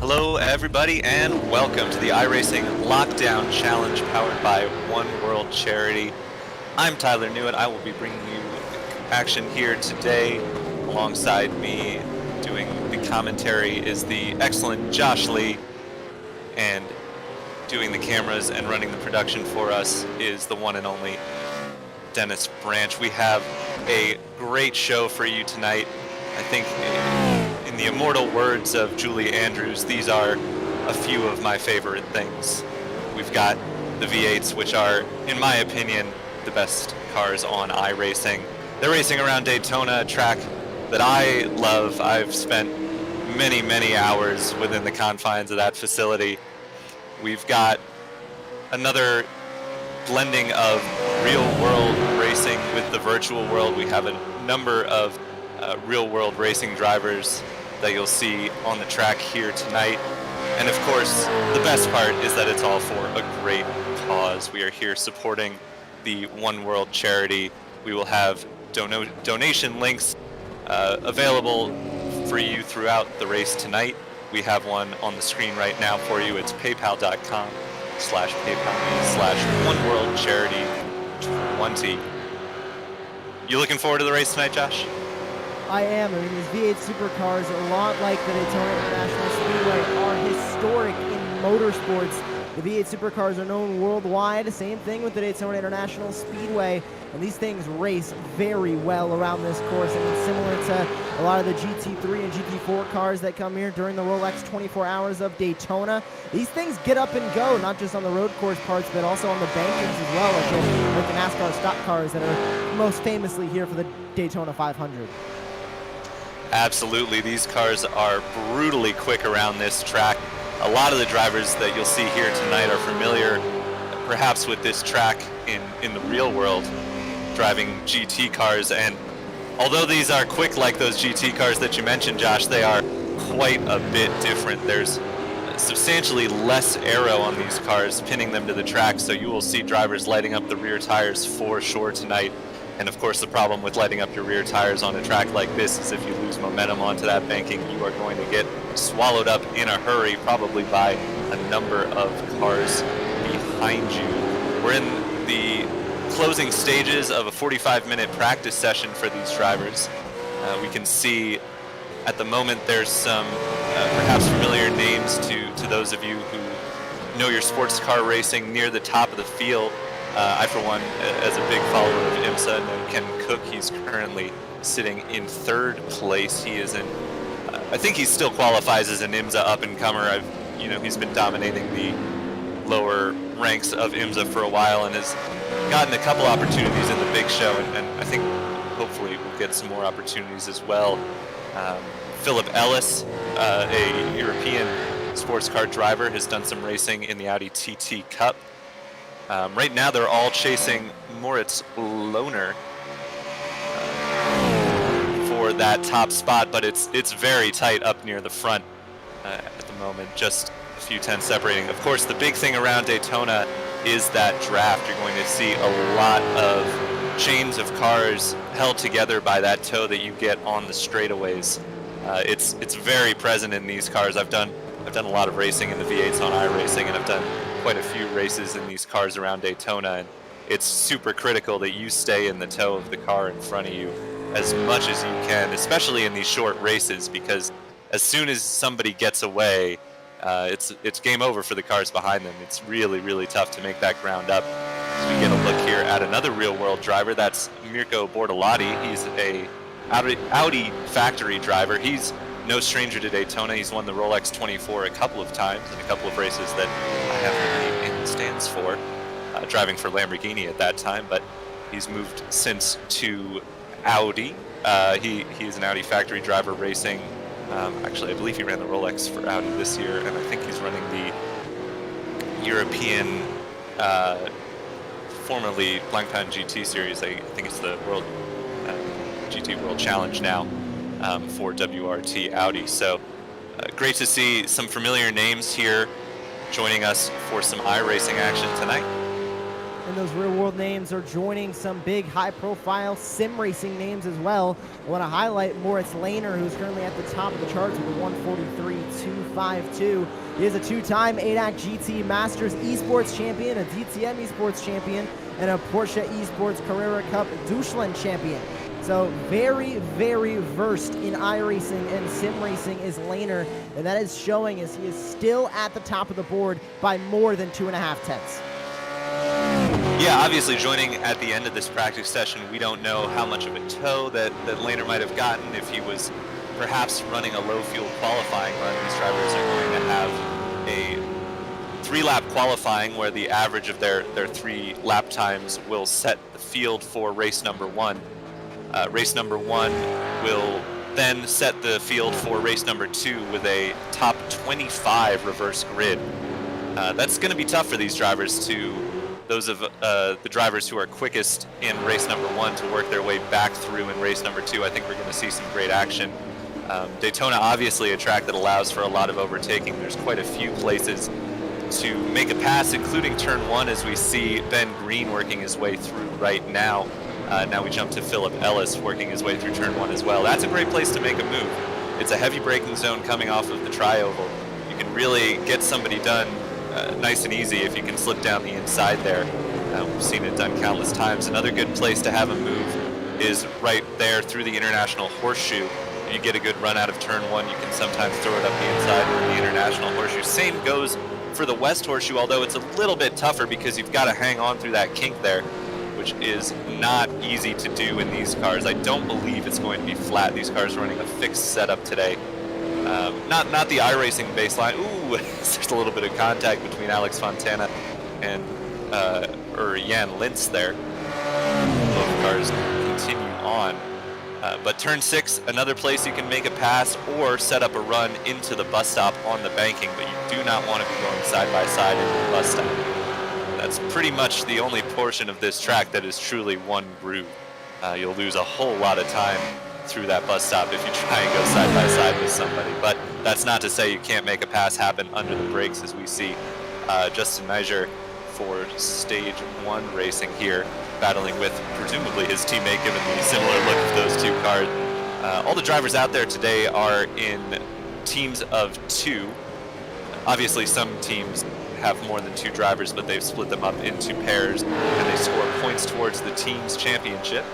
Hello, everybody, and welcome to the iRacing Lockdown Challenge powered by One World Charity. I'm Tyler Newitt. I will be bringing you action here today. Alongside me doing the commentary is the excellent Josh Lee, and doing the cameras and running the production for us is the one and only Dennis Branch. We have a great show for you tonight. I think in the immortal words of Julie Andrews, these are a few of my favorite things. We've got the V8s, which are, in my opinion, the best cars on iRacing. They're racing around Daytona, a track that I love. I've spent many, many hours within the confines of that facility. We've got another blending of real-world racing with the virtual world. We have a number of real-world racing drivers that you'll see on the track here tonight. And of course, the best part is that it's all for a great cause. We are here supporting the One World Charity. We will have donation links available for you throughout the race tonight. We have one on the screen right now for you. It's paypal.com/oneworldcharity20. You looking forward to the race tonight, Josh? I am. I mean, these V8 supercars, a lot like the Daytona International Speedway, are historic in motorsports. The V8 supercars are known worldwide. Same thing with the Daytona International Speedway. And these things race very well around this course. I mean, similar to a lot of the GT3 and GT4 cars that come here during the Rolex 24 Hours of Daytona. These things get up and go, not just on the road course parts, but also on the bankings as well, like the NASCAR stock cars that are most famously here for the Daytona 500. Absolutely, these cars are brutally quick around this track. A lot of the drivers that you'll see here tonight are familiar perhaps with this track in the real world, driving GT cars, and although these are quick like those GT cars that you mentioned, Josh, they are quite a bit different. There's substantially less aero on these cars pinning them to the track, so you will see drivers lighting up the rear tires for sure tonight. And of course, the problem with lighting up your rear tires on a track like this is if you lose momentum onto that banking, you are going to get swallowed up in a hurry, probably by a number of cars behind you. We're in the closing stages of a 45-minute practice session for these drivers. We can see at the moment there's some perhaps familiar names to those of you who know your sports car racing near the top of the field. I, for one, as a big follower of IMSA, know Ken Cook. He's currently sitting in third place. He is in, I think he still qualifies as an IMSA up-and-comer. He's been dominating the lower ranks of IMSA for a while and has gotten a couple opportunities in the big show, and I think hopefully we'll get some more opportunities as well. Philip Ellis, a European sports car driver, has done some racing in the Audi TT Cup. Right now they're all chasing Moritz Lohner for that top spot, but it's very tight up near the front at the moment, just a few tenths separating. Of course, the big thing around Daytona is that draft. You're going to see a lot of chains of cars held together by that toe that you get on the straightaways. It's very present in these cars. I've done a lot of racing in the V8s on iRacing, and I've done quite a few races in these cars around Daytona, and it's super critical that you stay in the toe of the car in front of you as much as you can, especially in these short races, because as soon as somebody gets away, it's game over for the cars behind them. It's really, really tough to make that ground up. So we get a look here at another real-world driver. That's Mirko Bortolotti. He's a Audi factory driver. He's no stranger to Daytona. He's won the Rolex 24 a couple of times in a couple of races that I haven't been in the stands for, driving for Lamborghini at that time, but he's moved since to Audi. He is an Audi factory driver racing. Actually, I believe he ran the Rolex for Audi this year, and I think he's running the European, formerly Blancpain GT series. I think it's the World GT World Challenge now. For WRT Audi. So great to see some familiar names here joining us for some iRacing action tonight. and those real-world names are joining some big, high-profile sim racing names as well. I want to highlight Moritz Lehner, who's currently at the top of the charts with a 143.252. He is a two-time ADAC GT Masters Esports champion, a DTM Esports champion, and a Porsche Esports Carrera Cup Deutschland champion. So very, very versed in iRacing and sim racing is Lehner, and that is showing as he is still at the top of the board by more than 2.5 tenths. Yeah, obviously joining at the end of this practice session, we don't know how much of a tow that Lehner might have gotten. If he was perhaps running a low fuel qualifying run, these drivers are going to have a 3-lap qualifying where the average of their 3 lap times will set the field for race number 1. Race number 1 will then set the field for race number 2 with a top 25 reverse grid. That's going to be tough for these drivers, those of the drivers who are quickest in race number 1 to work their way back through in race number 2. I think we're going to see some great action. Daytona, obviously a track that allows for a lot of overtaking. There's quite a few places to make a pass, including turn 1, as we see Ben Green working his way through right now. Now we jump to Philip Ellis working his way through turn 1 as well. That's a great place to make a move. It's a heavy braking zone coming off of the tri-oval. You can really get somebody done nice and easy if you can slip down the inside there. We've seen it done countless times. Another good place to have a move is right there through the International Horseshoe. If you get a good run out of turn 1, you can sometimes throw it up the inside of the International Horseshoe. Same goes for the West Horseshoe, although it's a little bit tougher because you've got to hang on through that kink there, which is not easy to do in these cars. I don't believe it's going to be flat. These cars are running a fixed setup today. Not the iRacing baseline. Ooh, there's a little bit of contact between Alex Fontana and Jan Lintz there. Both cars continue on. But turn 6, another place you can make a pass or set up a run into the bus stop on the banking, but you do not want to be going side by side into the bus stop. That's pretty much the only portion of this track that is truly one groove. You'll lose a whole lot of time through that bus stop if you try and go side by side with somebody. But that's not to say you can't make a pass happen under the brakes, as we see Justin Measure for stage 1 racing here, battling with presumably his teammate, given the similar look of those two cars. All the drivers out there today are in teams of 2. Obviously some teams have more than 2 drivers, but they've split them up into pairs and they score points towards the team's championship.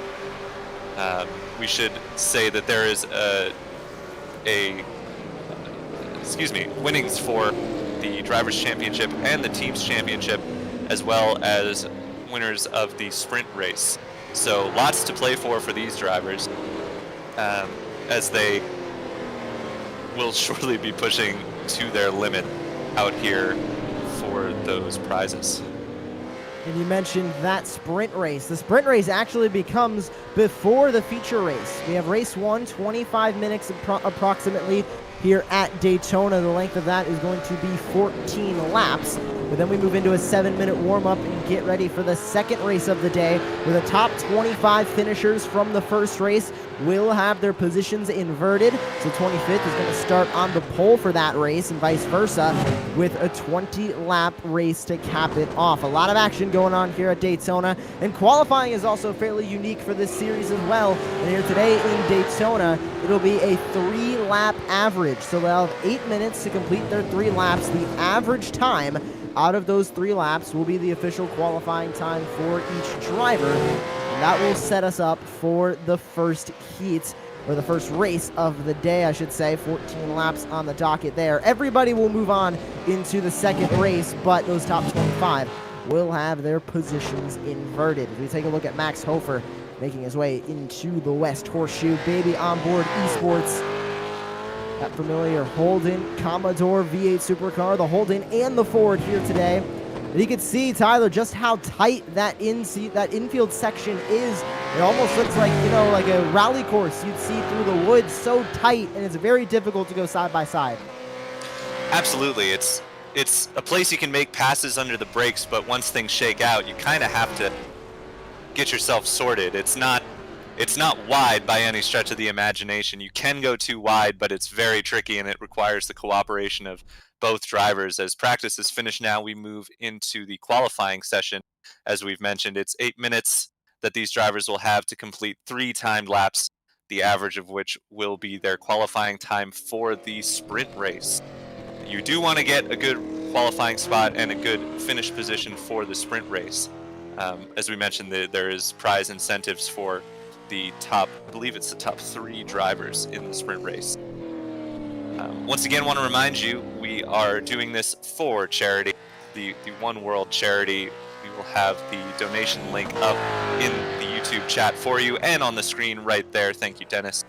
We should say that there is winnings for the Drivers' Championship and the Team's Championship, as well as winners of the sprint race. So lots to play for these drivers, as they will surely be pushing to their limit out here for those prizes. And you mentioned that sprint race. The sprint race actually becomes before the feature race. We have race 1, 25 minutes approximately here at Daytona. The length of that is going to be 14 laps. But then we move into a 7-minute warm-up and get ready for the second race of the day, where the top 25 finishers from the first race will have their positions inverted. So 25th is going to start on the pole for that race, and vice versa, with a 20-lap race to cap it off. A lot of action going on here at Daytona, and qualifying is also fairly unique for this series as well. And here today in Daytona, it'll be a 3-lap average. So they'll have 8 minutes to complete their 3 laps. The average time out of those 3 laps will be the official qualifying time for each driver. And that will set us up for the first heat, or the first race of the day, I should say. 14 laps on the docket there. Everybody will move on into the second race, but those top 25 will have their positions inverted. If we take a look at Max Hofer making his way into the West Horseshoe, baby onboard esports. That familiar Holden Commodore V8 supercar, the Holden and the Ford here today. And you can see, Tyler, just how tight that infield section is. It almost looks like, like a rally course you'd see through the woods. So tight, and it's very difficult to go side by side. Absolutely. It's a place you can make passes under the brakes, but once things shake out, you kind of have to get yourself sorted. It's not It's not wide by any stretch of the imagination. You can go too wide, but it's very tricky, and it requires the cooperation of both drivers. As practice is finished now, we move into the qualifying session. As we've mentioned, it's 8 minutes that these drivers will have to complete 3 timed laps, the average of which will be their qualifying time for the sprint race. You do want to get a good qualifying spot and a good finish position for the sprint race. As we mentioned, there is prize incentives for the top, I believe it's the top 3 drivers in the sprint race. Once again, want to remind you, we are doing this for charity, the One World charity. We will have the donation link up in the YouTube chat for you and on the screen right there. Thank you, Dennis.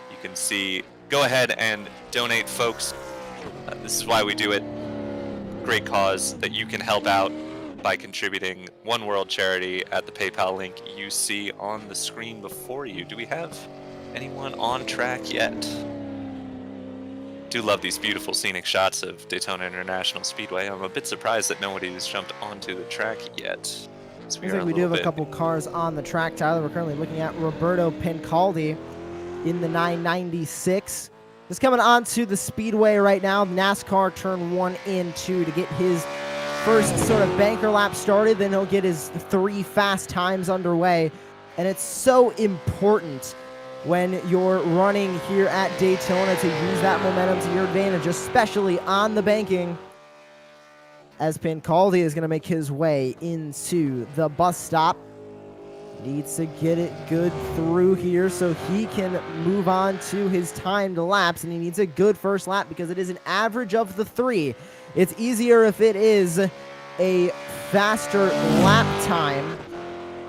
You can see, go ahead and donate, folks. This is why we do it. Great cause that you can help out by contributing. One World charity at the PayPal link you see on the screen before you. Do we have anyone on track yet? Do love these beautiful scenic shots of Daytona International Speedway. I'm a bit surprised that nobody has jumped onto the track yet. Looks like we do have a couple cars on the track, Tyler. We're currently looking at Roberto Pencaldi in the 996. Just coming onto the speedway right now. NASCAR turn 1 and 2 to get his first sort of banker lap started. Then he'll get his 3 fast times underway. And it's so important when you're running here at Daytona to use that momentum to your advantage, especially on the banking, as Pencaldi is going to make his way into the bus stop. Needs to get it good through here so he can move on to his timed laps, and he needs a good first lap because it is an average of the 3. It's easier if it is a faster lap time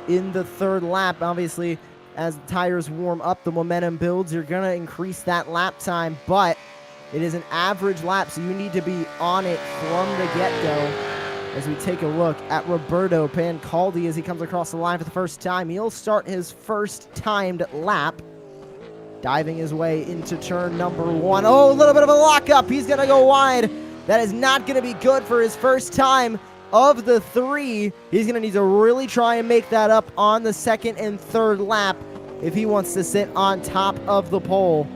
in the 3rd lap. Obviously, as the tires warm up, the momentum builds. You're going to increase that lap time, but it is an average lap, so you need to be on it from the get-go. As we take a look at Roberto Pencaldi as he comes across the line for the first time, he'll start his first timed lap, diving his way into turn number 1. Oh, a little bit of a lockup. He's going to go wide. That is not going to be good for his first time of the 3. He's going to need to really try and make that up on the 2nd and 3rd lap if he wants to sit on top of the pole.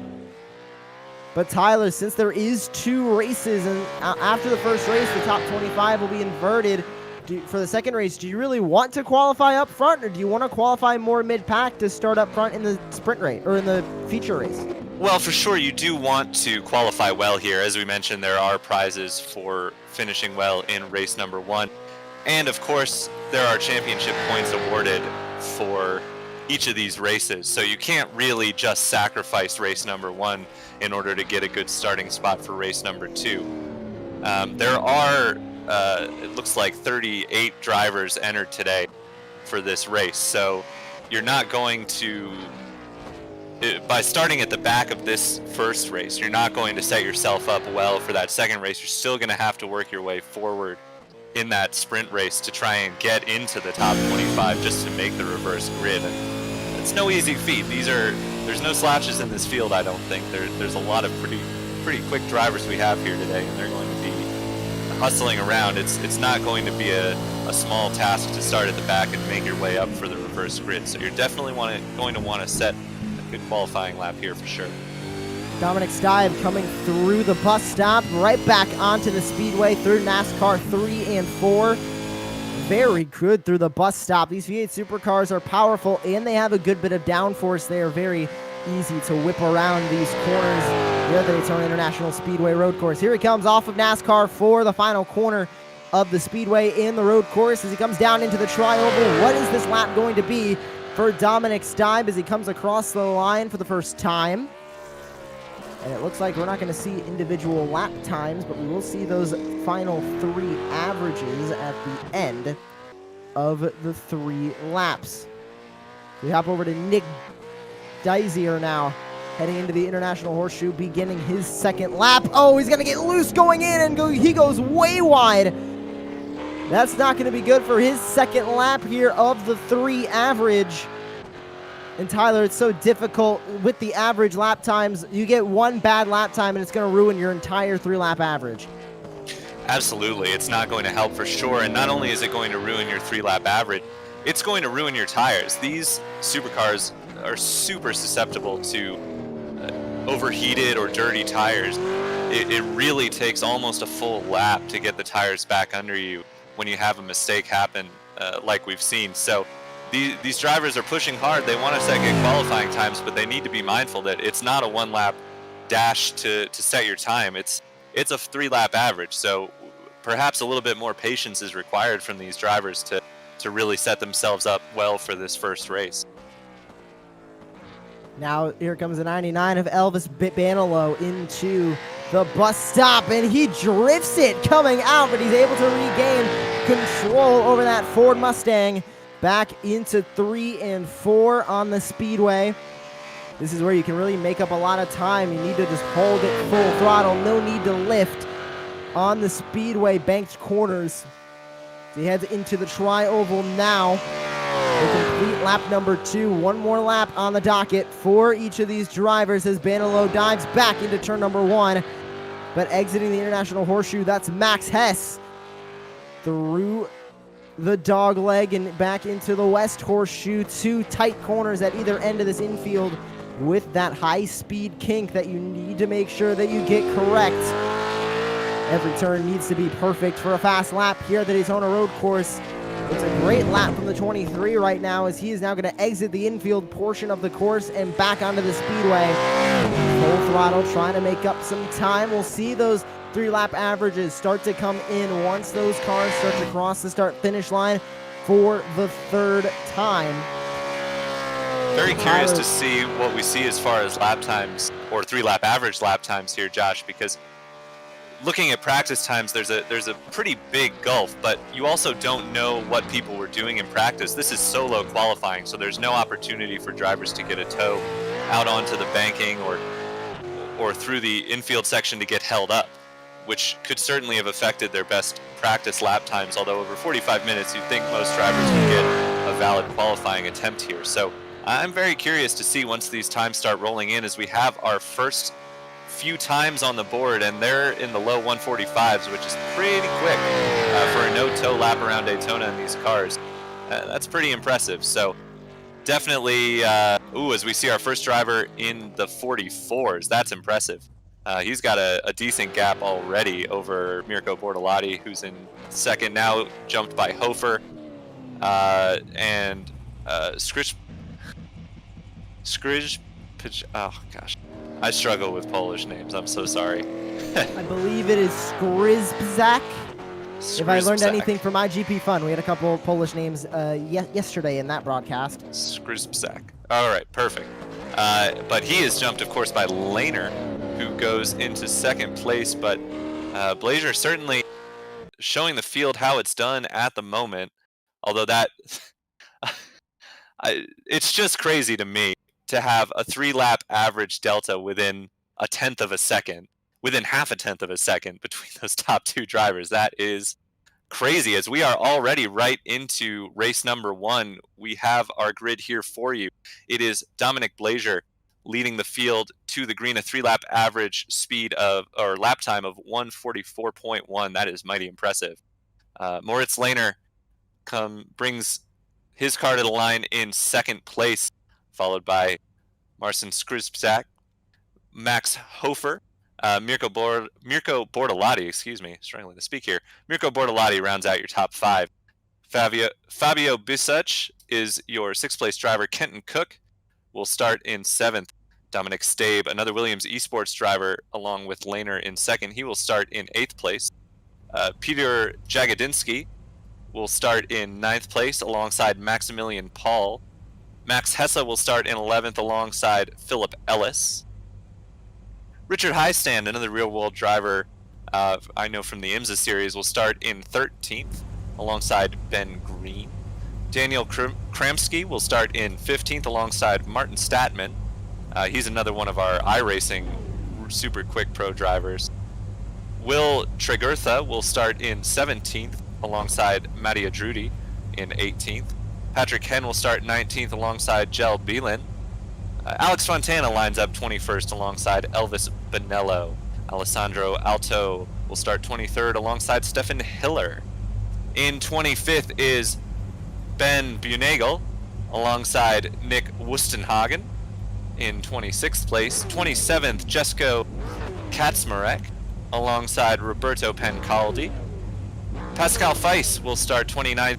But Tyler, since there is 2 races, and after the first race, the top 25 will be inverted. For the second race, do you really want to qualify up front, or do you want to qualify more mid-pack to start up front in the sprint race, or in the feature race? Well, for sure, you do want to qualify well here. As we mentioned, there are prizes for finishing well in race number 1. And, of course, there are championship points awarded for each of these races. So you can't really just sacrifice race number 1 in order to get a good starting spot for race number 2. There are, it looks like 38 drivers entered today for this race. So you're not going to, by starting at the back of this first race, you're not going to set yourself up well for that second race. You're still going to have to work your way forward in that sprint race to try and get into the top 25 just to make the reverse grid. And it's no easy feat. There's no slouches in this field, I don't think. There's a lot of pretty quick drivers we have here today, and they're going to be hustling around. It's not going to be a small task to start at the back and make your way up for the reverse grid. So you're definitely going to want to set a good qualifying lap here for sure. Dominic Stibe coming through the bus stop, right back onto the speedway through NASCAR 3 and 4. Very good through the bus stop. These V8 supercars are powerful, and they have a good bit of downforce. They are very easy to whip around these corners here at the Daytona International Speedway road course. Here he comes off of NASCAR for the final corner of the speedway in the road course as he comes down into the tri-oval. What is this lap going to be for Dominic Stibe as he comes across the line for the first time? And it looks like we're not going to see individual lap times, but we will see those final 3 averages at the end of the 3 laps. We hop over to Nick Dizier now, heading into the International Horseshoe, beginning his 2nd lap. Oh, he's going to get loose going in, and he goes way wide. That's not going to be good for his 2nd lap here of the 3 average. And Tyler, it's so difficult with the average lap times. You get 1 bad lap time and it's going to ruin your entire 3-lap average. Absolutely. It's not going to help for sure. And not only is it going to ruin your 3-lap average, it's going to ruin your tires. These supercars are super susceptible to overheated or dirty tires. It really takes almost a full lap to get the tires back under you when you have a mistake happen, like we've seen. So these drivers are pushing hard. They want to set good qualifying times, but they need to be mindful that it's not a one-lap dash to set your time. It's a 3-lap average. So perhaps a little bit more patience is required from these drivers to really set themselves up well for this first race. Now here comes the 99 of Elvis Banilo into the bus stop, and he drifts it coming out, but he's able to regain control over that Ford Mustang back into 3 and 4 on the speedway. This is where you can really make up a lot of time. You need to just hold it full throttle, no need to lift on the speedway banked corners. So he heads into the tri-oval now. The complete lap number 2. One more lap on the docket for each of these drivers as Banilo dives back into turn number 1. But exiting the International Horseshoe, that's Max Hess through the dog leg and back into the West Horseshoe. 2 tight corners at either end of this infield with that high-speed kink that you need to make sure that you get correct. Every turn needs to be perfect for a fast lap here at the Daytona Road course. It's a great lap from the 23 right now as he is now going to exit the infield portion of the course and back onto the speedway. Full throttle, trying to make up some time. We'll see those 3-lap averages start to come in once those cars start to cross the start-finish line for the 3rd time. Very curious to see what we see as far as lap times, or 3-lap average lap times here, Josh, because looking at practice times, there's a pretty big gulf, but you also don't know what people were doing in practice. This is solo qualifying, so there's no opportunity for drivers to get a tow out onto the banking or through the infield section to get held up, which could certainly have affected their best practice lap times, although over 45 minutes you'd think most drivers would get a valid qualifying attempt here. So I'm very curious to see once these times start rolling in, as we have our first few times on the board, and they're in the low 145s, which is pretty quick for a no-tow lap around Daytona in these cars. That's pretty impressive. So definitely, as we see our first driver in the 44s, that's impressive. He's got a decent gap already over Mirko Bortolotti, who's in second now, jumped by Hofer and Skrij. Oh gosh, I struggle with Polish names. I'm so sorry. I believe it is Skrzybzak. If I learned anything from my GP Fun, we had a couple of Polish names yesterday in that broadcast. Skrzybzak. All right, perfect. But he is jumped, of course, by Lehner, who goes into second place. But Blazer certainly showing the field how it's done at the moment. Although that, it's just crazy to me to have a 3-lap average delta within a tenth of a second, within half a tenth of a second between those top 2 drivers. That is crazy, as we are already right into race number 1. We have our grid here for you. It is Dominic Blazer leading the field to the green, a 3-lap average speed of, or lap time of 1:44.1. That is mighty impressive. Moritz Lehner brings his car to the line in second place, followed by Marcin Skrzybzak, Max Hofer, Mirko Bortolotti, struggling to speak here. Mirko Bortolotti rounds out your top 5. Fabio Bisuch is your 6th place driver. Kenton Cook will start in 7th. Dominic Stabe, another Williams Esports driver, along with Lehner in 2nd. He will start in 8th place. Peter Jagodinsky will start in 9th place alongside Maximilian Paul. Max Hesse will start in 11th alongside Philip Ellis. Richard Heistand, another real-world driver I know from the IMSA series, will start in 13th alongside Ben Green. Daniel Kramsky will start in 15th alongside Martin Statman. He's another one of our iRacing super quick pro drivers. Will Tregurtha will start in 17th alongside Mattia Drudi in 18th. Patrick Henn will start 19th alongside Jel Beelin. Alex Fontana lines up 21st alongside Elvis Bonello. Alessandro Alto will start 23rd alongside Stefan Hiller. In 25th is Ben Bunagel alongside Nick Wustenhagen in 26th place. 27th, Jesko Kaczmarek alongside Roberto Pancaldi. Pascal Feiss will start 29th.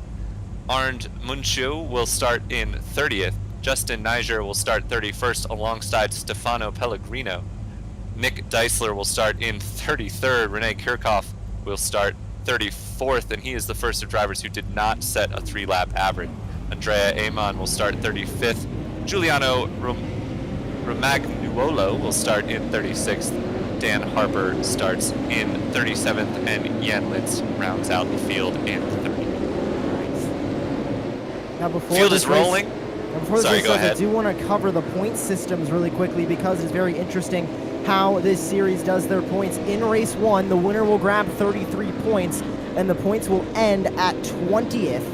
Arnd Munchu will start in 30th. Justin Niger will start 31st alongside Stefano Pellegrino. Nick Deisler will start in 33rd. Rene Kirchhoff will start 34th, and he is the first of drivers who did not set a 3-lap average. Andrea Amon will start 35th. Giuliano Romagnuolo will start in 36th. Dan Harper starts in 37th, and Jan Litz rounds out the field in 30th. Now before Field is rolling. Sorry, go ahead. I do want to cover the point systems really quickly because it's very interesting how this series does their points. In race 1, the winner will grab 33 points, and the points will end at 20th.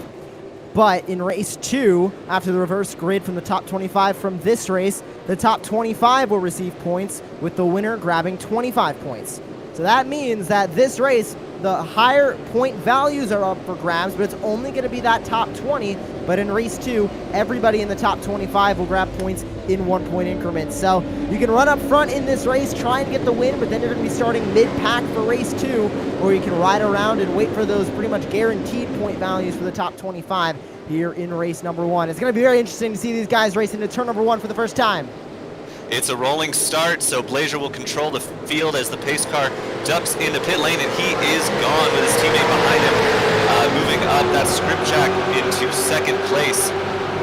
But in race 2, after the reverse grid from the top 25 from this race, the top 25 will receive points, with the winner grabbing 25 points. So that means that this race, the higher point values are up for grabs, but it's only going to be that top 20. But in race 2, everybody in the top 25 will grab points in 1-point increments. So you can run up front in this race, try and get the win, but then you're going to be starting mid-pack for race 2, or you can ride around and wait for those pretty much guaranteed point values for the top 25 here in race number 1. It's going to be very interesting to see these guys race into turn number 1 for the first time. It's a rolling start, so Blazer will control the field as the pace car ducks into pit lane, and he is gone with his teammate behind him. Moving up, that's Skripchak into 2nd place.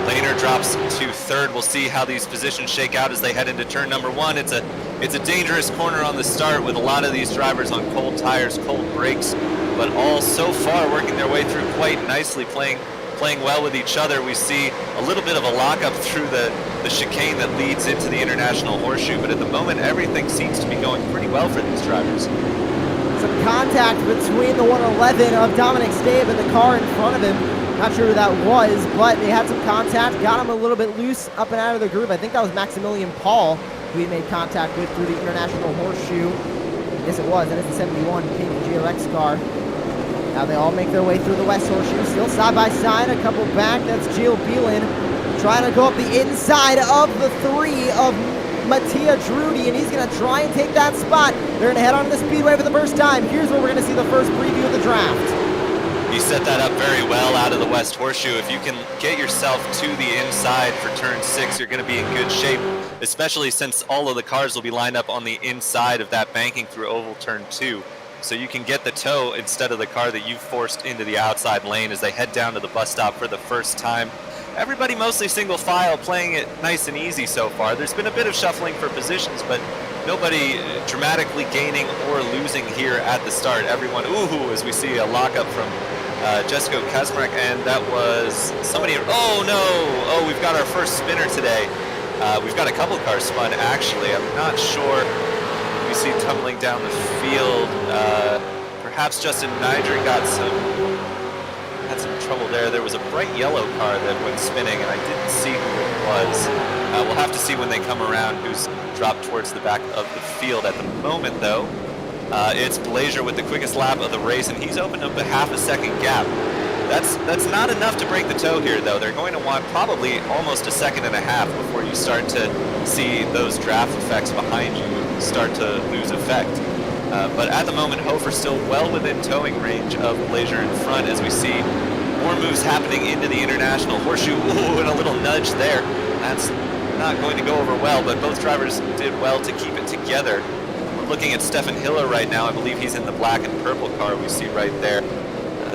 Lehner drops to 3rd. We'll see how these positions shake out as they head into turn number 1. It's a dangerous corner on the start with a lot of these drivers on cold tires, cold brakes, but all so far working their way through quite nicely, playing well with each other. We see a little bit of a lockup through the chicane that leads into the International Horseshoe, but at the moment everything seems to be going pretty well for these drivers. Some contact between the 111 of Dominic Stabe and the car in front of him. Not sure who that was, but they had some contact, got him a little bit loose up and out of the group. I think that was Maximilian Paul who he made contact with through the International Horseshoe. Yes, it was. That is the 71 pink GRX car. Now they all make their way through the West Horseshoe, still side by side, a couple back. That's Gio Bielin trying to go up the inside of the 3 of Mattia Drudi, and he's going to try and take that spot. They're going to head on to the speedway for the first time. Here's where we're going to see the first preview of the draft. You set that up very well out of the West Horseshoe. If you can get yourself to the inside for turn 6, you're going to be in good shape, especially since all of the cars will be lined up on the inside of that banking through oval turn 2. So you can get the tow instead of the car that you've forced into the outside lane as they head down to the bus stop for the first time. Everybody mostly single file, playing it nice and easy so far. There's been a bit of shuffling for positions, but nobody dramatically gaining or losing here at the start. Everyone, ooh, as we see a lockup from Jesko Kaczmarek, and that was somebody, oh no, oh, we've got our first spinner today. We've got a couple cars spun, actually. I'm not sure. We see tumbling down the field. Perhaps Justin Niger had some trouble there. There was a bright yellow car that went spinning, and I didn't see who it was. We'll have to see when they come around who's dropped towards the back of the field. At the moment, though, it's Blazer with the quickest lap of the race, and he's opened up a half a second gap. That's not enough to break the tow here, though. They're going to want probably almost a second and a half before you start to see those draft effects behind you start to lose effect. But at the moment, Hofer still well within towing range of Blazer in front as we see more moves happening into the International Horseshoe. Ooh, and a little nudge there. That's not going to go over well, but both drivers did well to keep it together. We're looking at Stefan Hiller right now. I believe he's in the black and purple car we see right there.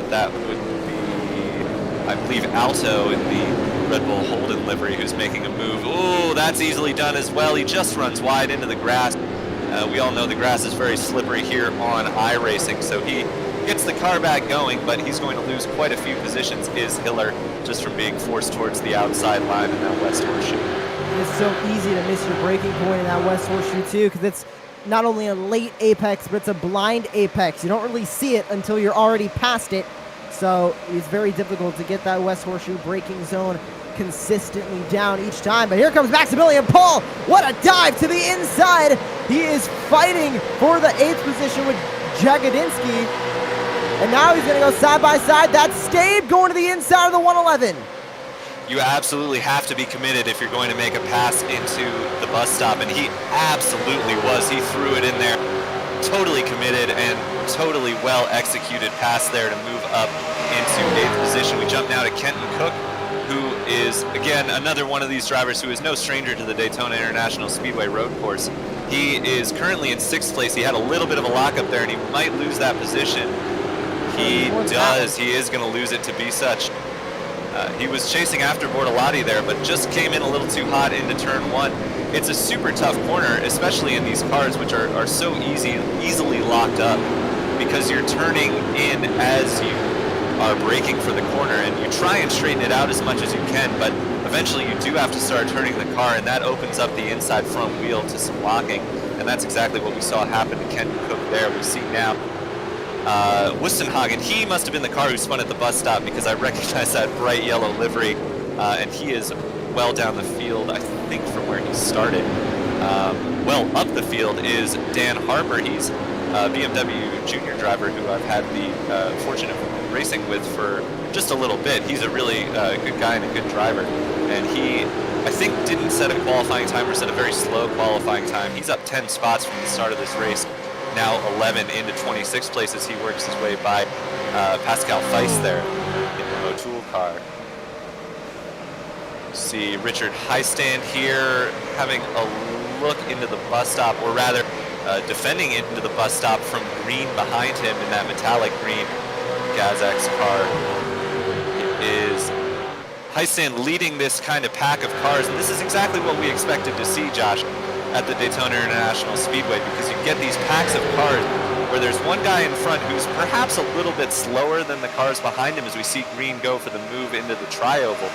That would be, I believe, Alto in the Red Bull Holden livery who's making a move. Ooh, that's easily done as well. He just runs wide into the grass. We all know the grass is very slippery here on iRacing, so he gets the car back going, but he's going to lose quite a few positions, is Hiller, just from being forced towards the outside line in that West Horseshoe. It's so easy to miss your braking point in that West Horseshoe, too, because it's not only a late apex, but it's a blind apex. You don't really see it until you're already past it, so it's very difficult to get that West Horseshoe braking zone consistently down each time. But here comes Maximilian Paul. What a dive to the inside. He is fighting for the 8th position with Jagodinsky. And now he's going to go side by side. That's Stabe going to the inside of the 111. You absolutely have to be committed if you're going to make a pass into the bus stop, and he absolutely was. He threw it in there, totally committed and totally well executed pass there to move up into 8th position. We jump now to Kenton Cook, who is, again, another one of these drivers who is no stranger to the Daytona International Speedway road course. He is currently in 6th place. He had a little bit of a lockup there, and he might lose that position. He does. He is going to lose it to be such. He was chasing after Bortolotti there, but just came in a little too hot into turn 1. It's a super tough corner, especially in these cars, which are so easily locked up, because you're turning in as you are braking for the corner, and you try and straighten it out as much as you can, but eventually you do have to start turning the car, and that opens up the inside front wheel to some locking, and that's exactly what we saw happen to Kenton Cook there. We see now Wustenhagen, he must have been the car who spun at the bus stop, because I recognize that bright yellow livery, and he is well down the field, I think, from where he started. Well up the field is Dan Harper. He's a BMW junior driver who I've had the fortune of racing with for just a little bit. He's a really good guy and a good driver, and he, I think, didn't set a qualifying time or set a very slow qualifying time. He's up 10 spots from the start of this race. Now 11 into 26th place as he works his way by Pascal Feist there in the Motul car. See Richard Heistand here having a look into the bus stop, or rather defending into the bus stop from green behind him in that metallic green Gazak's car. It is Heistand leading this kind of pack of cars, and this is exactly what we expected to see, Josh, at the Daytona International Speedway, because you get these packs of cars where there's one guy in front who's perhaps a little bit slower than the cars behind him, as we see green go for the move into the tri-oval.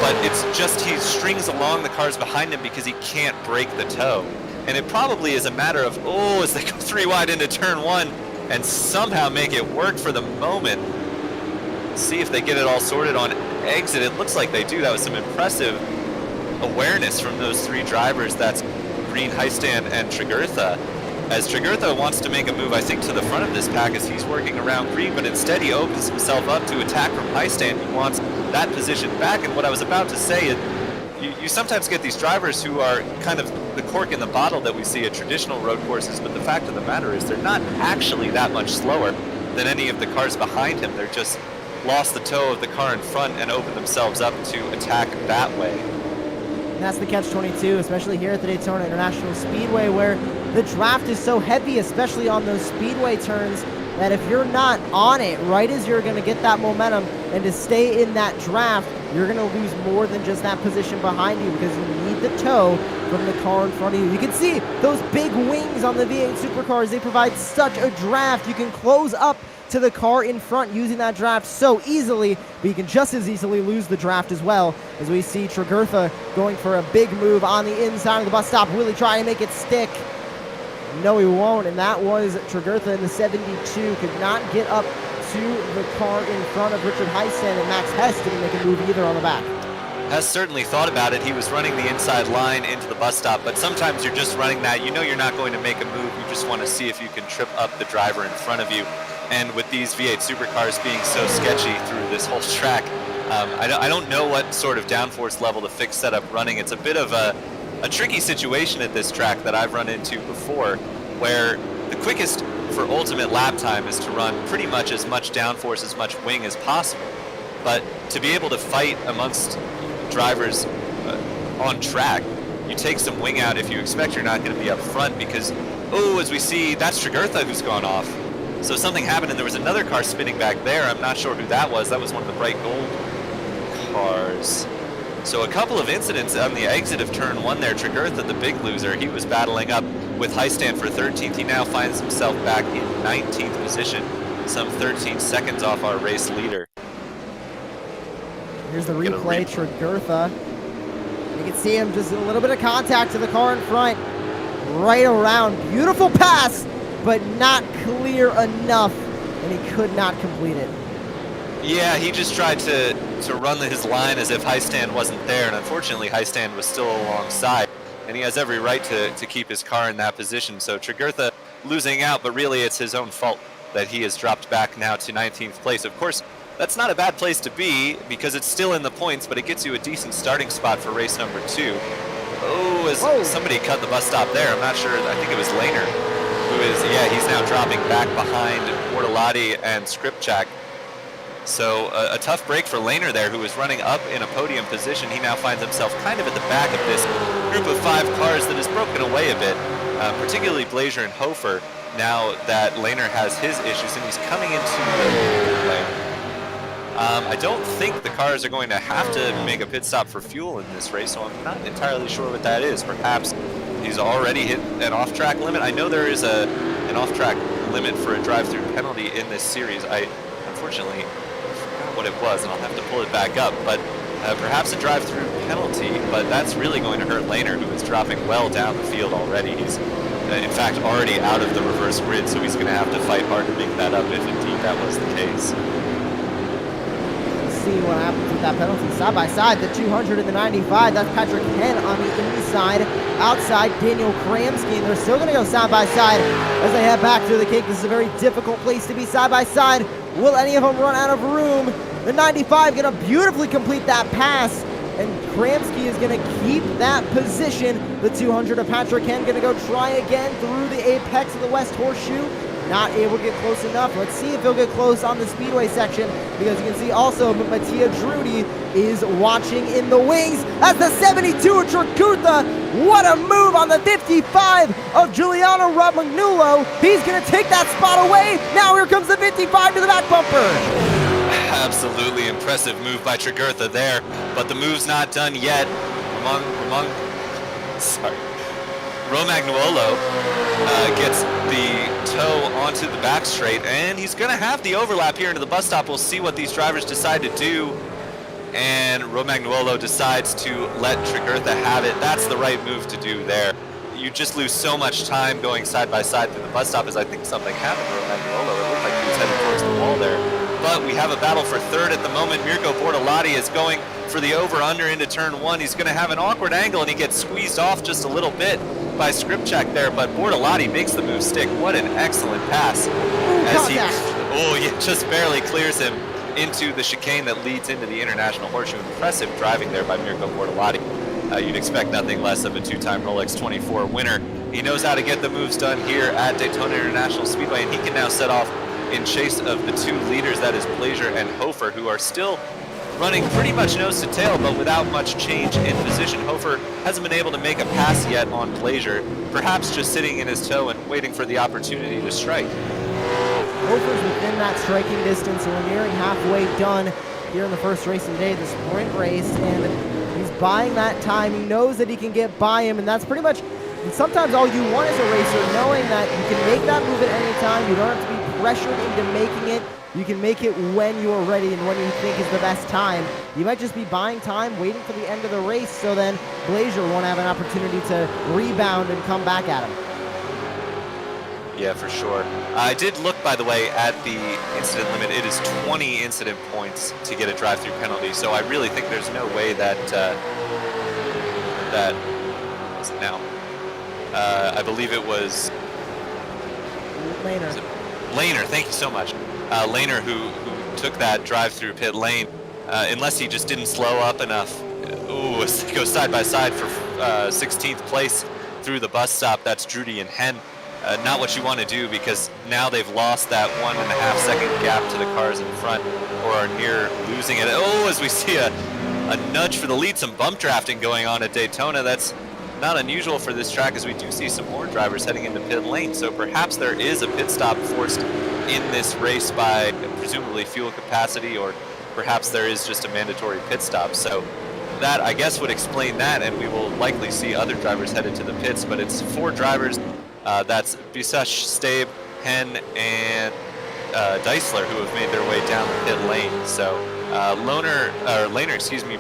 But it's just he strings along the cars behind him because he can't break the toe. And it probably is a matter of, as they go 3 wide into turn 1 and somehow make it work for the moment. See if they get it all sorted on exit. It looks like they do. That was some impressive awareness from those 3 drivers. That's Green, Heistand, and Tregurtha. As Tregurtha wants to make a move, I think, to the front of this pack as he's working around green, but instead he opens himself up to attack from Heistand. He wants that position back, and what I was about to say is you sometimes get these drivers who are kind of the cork in the bottle that we see at traditional road courses, but the fact of the matter is they're not actually that much slower than any of the cars behind him. They're just lost the toe of the car in front and opened themselves up to attack that way. And that's the catch-22, especially here at the Daytona International Speedway, where the draft is so heavy, especially on those speedway turns, that if you're not on it right as you're going to get that momentum and to stay in that draft, you're going to lose more than just that position behind you, because you need the toe from the car in front of you. You can see those big wings on the V8 supercars. They provide such a draft. You can close up to the car in front using that draft so easily, but you can just as easily lose the draft as well, as we see Tregurtha going for a big move on the inside of the bus stop, really trying to make it stick. No, he won't, and that was Tregurtha in the 72. Could not get up to the car in front of Richard Heistand, and Max Hess didn't make a move either on the back. Hess certainly thought about it. He was running the inside line into the bus stop, but sometimes you're just running that. You know you're not going to make a move. You just want to see if you can trip up the driver in front of you. And with these V8 supercars being so sketchy through this whole track, I don't know what sort of downforce level the fixed setup running. It's a bit of a tricky situation at this track that I've run into before, where the quickest for ultimate lap time is to run pretty much as much downforce, as much wing as possible. But to be able to fight amongst drivers on track, you take some wing out if you expect you're not going to be up front, because, as we see, that's Tregurtha who's gone off. So something happened, and there was another car spinning back there. I'm not sure who that was. That was one of the bright gold cars. So a couple of incidents on the exit of turn 1 there. Tregurtha, the big loser, he was battling up with Heistand for 13th. He now finds himself back in 19th position, some 13 seconds off our race leader. Here's the replay, Tregurtha. You can see him, just a little bit of contact to the car in front, right around. Beautiful pass, but not clear enough, and he could not complete it. Yeah, he just tried to run his line as if Heistand wasn't there, and unfortunately Heistand was still alongside, and he has every right to keep his car in that position. So Tregurtha losing out, but really it's his own fault that he has dropped back now to 19th place. Of course, That's not a bad place to be because it's still in the points, but it gets you a decent starting spot for race number 2. Oh, as somebody cut the bus stop there. I'm not sure. I think it was Lehner, who is, yeah, he's now dropping back behind Bortolotti and Skripczak. So a tough break for Lehner there, who was running up in a podium position. He now finds himself kind of at the back of this group of 5 cars that has broken away a bit, particularly Blazer and Hofer, now that Lehner has his issues and he's coming into the lane. I don't think the cars are going to have to make a pit stop for fuel in this race, so I'm not entirely sure what that is. Perhaps he's already hit an off-track limit. I know there is an off-track limit for a drive-through penalty in this series. I unfortunately forgot what it was, and I'll have to pull it back up. But perhaps a drive-through penalty, but that's really going to hurt Lehner, who is dropping well down the field already. He's, in fact, already out of the reverse grid, so he's going to have to fight hard to make that up if indeed that was the case. See what happens with that penalty. Side by side, the 200 and the 95. That's Patrick Henn on the inside. Outside, Daniel Kramski. And they're still going to go side by side as they head back through the cake. This is a very difficult place to be side by side. Will any of them run out of room? The 95 going to beautifully complete that pass. And Kramski is going to keep that position. The 200 of Patrick Henn going to go try again through the apex of the West Horseshoe. Not able to get close enough. Let's see if he'll get close on the speedway section, because you can see also Mattia Drudy is watching in the wings. That's the 72 of Tracutha. What a move on the 55 of Giuliano Romagnuolo. He's going to take that spot away. Now here comes the 55 to the back bumper. Absolutely impressive move by Tracutha there, but the move's not done yet. Romagnuolo gets the toe onto the back straight, and he's going to have the overlap here into the bus stop. We'll see what these drivers decide to do, and Romagnuolo decides to let Tracutha have it. That's the right move to do there. You just lose so much time going side by side through the bus stop, as I think something happened to Romagnuolo. It looked like he was heading towards the wall there. But we have a battle for third at the moment. Mirko Bortolotti is going for the over-under into turn 1. He's going to have an awkward angle, and he gets squeezed off just a little bit by Skripczak there, but Bortolotti makes the move stick. What an excellent pass. As he just barely clears him into the chicane that leads into the International Horseshoe. Impressive driving there by Mirko Bortolotti. You'd expect nothing less of a 2-time Rolex 24 winner. He knows how to get the moves done here at Daytona International Speedway, and he can now set off in chase of the 2 leaders, that is Blazer and Hofer, who are still running pretty much nose to tail, but without much change in position. Hofer hasn't been able to make a pass yet on Blazer, perhaps just sitting in his toe and waiting for the opportunity to strike. Hofer's within that striking distance, so we're nearing halfway done here in the first race of the day, the sprint race, and he's buying that time. He knows that he can get by him, and that's pretty much sometimes all you want as a racer, knowing that you can make that move at any time. You don't have to be pressured into making it. You can make it when you are ready and when you think is the best time. You might just be buying time, waiting for the end of the race, so then Blazer won't have an opportunity to rebound and come back at him. Yeah, for sure. I did look, by the way, at the incident limit. It is 20 incident points to get a drive-through penalty, so I really think there's no way that, what is it now? I believe it was Lehner. Lehner, thank you so much. Lehner, who took that drive-through pit lane, unless he just didn't slow up enough. Ooh, it goes side by side for 16th place through the bus stop. That's Drudy and Henn. Not what you want to do, because now they've lost that 1.5 second gap to the cars in front, or are near losing it. Oh, as we see a nudge for the lead, some bump drafting going on at Daytona. That's not unusual for this track, as we do see some more drivers heading into pit lane. So perhaps there is a pit stop forced in this race by presumably fuel capacity, or perhaps there is just a mandatory pit stop. So that, I guess, would explain that, and we will likely see other drivers headed to the pits. But it's 4 drivers. That's Bisash, Stabe, Henn, and Deisler, who have made their way down the pit lane. So Lehner,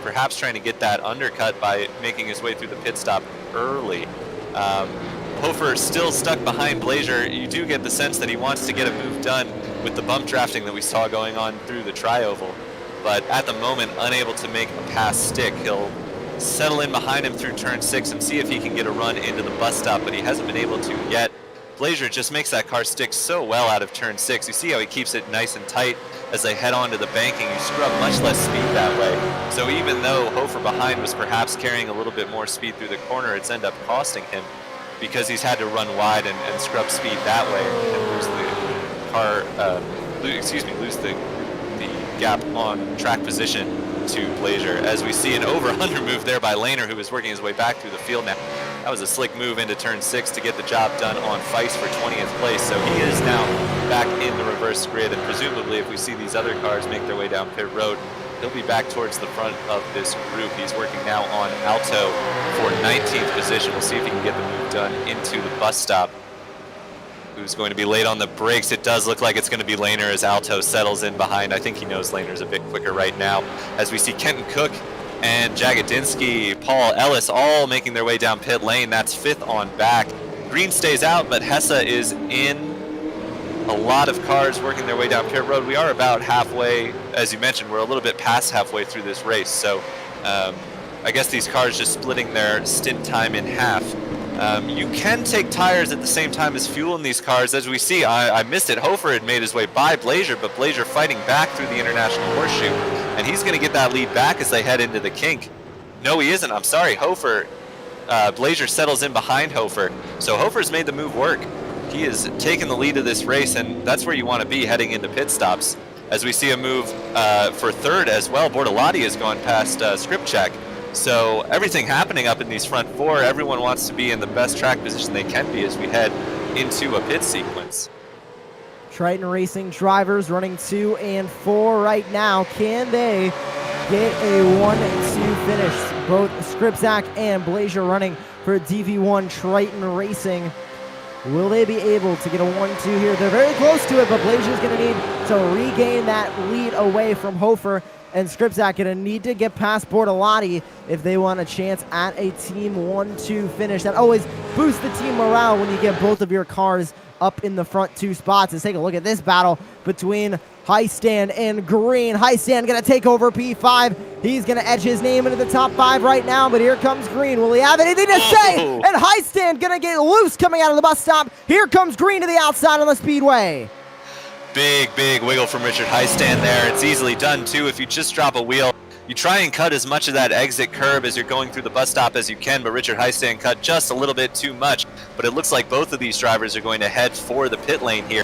perhaps trying to get that undercut by making his way through the pit stop early. Hofer still stuck behind Blazer. You do get the sense that he wants to get a move done with the bump drafting that we saw going on through the tri-oval, but at the moment unable to make a pass stick. He'll settle in behind him through turn 6 and see if he can get a run into the bus stop, but he hasn't been able to yet. Blazer just makes that car stick so well out of turn 6. You see how he keeps it nice and tight as they head onto the banking. You scrub much less speed that way. So even though Hofer behind was perhaps carrying a little bit more speed through the corner, it's ended up costing him because he's had to run wide and scrub speed that way and lose the car, lose the gap on track position to Blazer. As we see an over-under move there by Lehner, who is working his way back through the field now. That was a slick move into turn 6 to get the job done on Feist for 20th place. So he is now back in the reverse grid, and presumably if we see these other cars make their way down pit road, he'll be back towards the front of this group. He's working now on Alto for 19th position. We'll see if he can get the move done into the bus stop. Who's going to be late on the brakes? It does look like it's going to be Lehner as Alto settles in behind. I think he knows Lehner's a bit quicker right now. As we see Kenton Cook and Jagodinsky, Paul Ellis all making their way down pit lane. That's 5th on back. Green stays out, but Hesse is in. A lot of cars working their way down pit road. We are about halfway, as you mentioned, we're a little bit past halfway through this race. So I guess these cars just splitting their stint time in half. You can take tires at the same time as fuel in these cars. As we see, I missed it. Hofer had made his way by Blazer, but Blazer fighting back through the International Horseshoe. And he's going to get that lead back as they head into the kink. No, he isn't. I'm sorry. Hofer, Blazer settles in behind Hofer. So Hofer's made the move work. He is taking the lead of this race, and that's where you want to be heading into pit stops. As we see a move for 3rd as well, Bortolotti has gone past Skripczak. So everything happening up in these front 4, everyone wants to be in the best track position they can be as we head into a pit sequence. Triton Racing drivers running 2 and 4 right now. Can they get a 1-2 finish? Both Skripczak and Blazer running for DV1 Triton Racing. Will they be able to get a 1-2 here? They're very close to it, but Blazer's going to need to regain that lead away from Hofer. And Skripczak going to need to get past Bortolotti if they want a chance at a team 1-2 finish. That always boosts the team morale when you get both of your cars up in the front 2 spots. Let's take a look at this battle between Heistand and Green. Heistand going to take over P5. He's going to edge his name into the top 5 right now, but here comes Green. Will he have anything to say? And Heistand going to get loose coming out of the bus stop. Here comes Green to the outside on the speedway. Big wiggle from Richard Heistand there. It's easily done too if you just drop a wheel. You try and cut as much of that exit curb as you're going through the bus stop as you can, but Richard Heistand cut just a little bit too much. But it looks like both of these drivers are going to head for the pit lane here.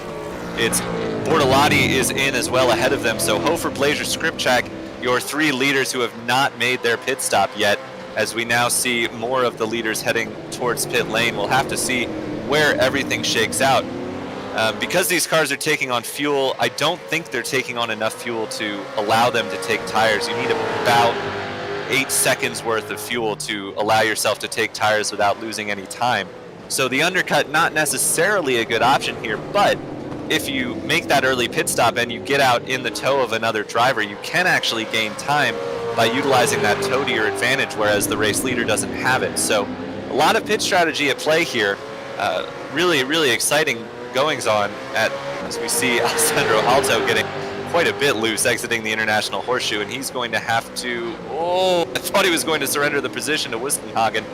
It's Bortolotti is in as well ahead of them. So Hofer, Blazer, Skripczak, your 3 leaders who have not made their pit stop yet. As we now see more of the leaders heading towards pit lane, we'll have to see where everything shakes out. Because these cars are taking on fuel, I don't think they're taking on enough fuel to allow them to take tires. You need about 8 seconds worth of fuel to allow yourself to take tires without losing any time. So the undercut, not necessarily a good option here, but if you make that early pit stop and you get out in the toe of another driver, you can actually gain time by utilizing that toe to your advantage, whereas the race leader doesn't have it. So a lot of pit strategy at play here. Really exciting goings on as we see Alessandro Alto getting quite a bit loose exiting the International Horseshoe, and he's going to have to, I thought he was going to surrender the position to Wustenhagen,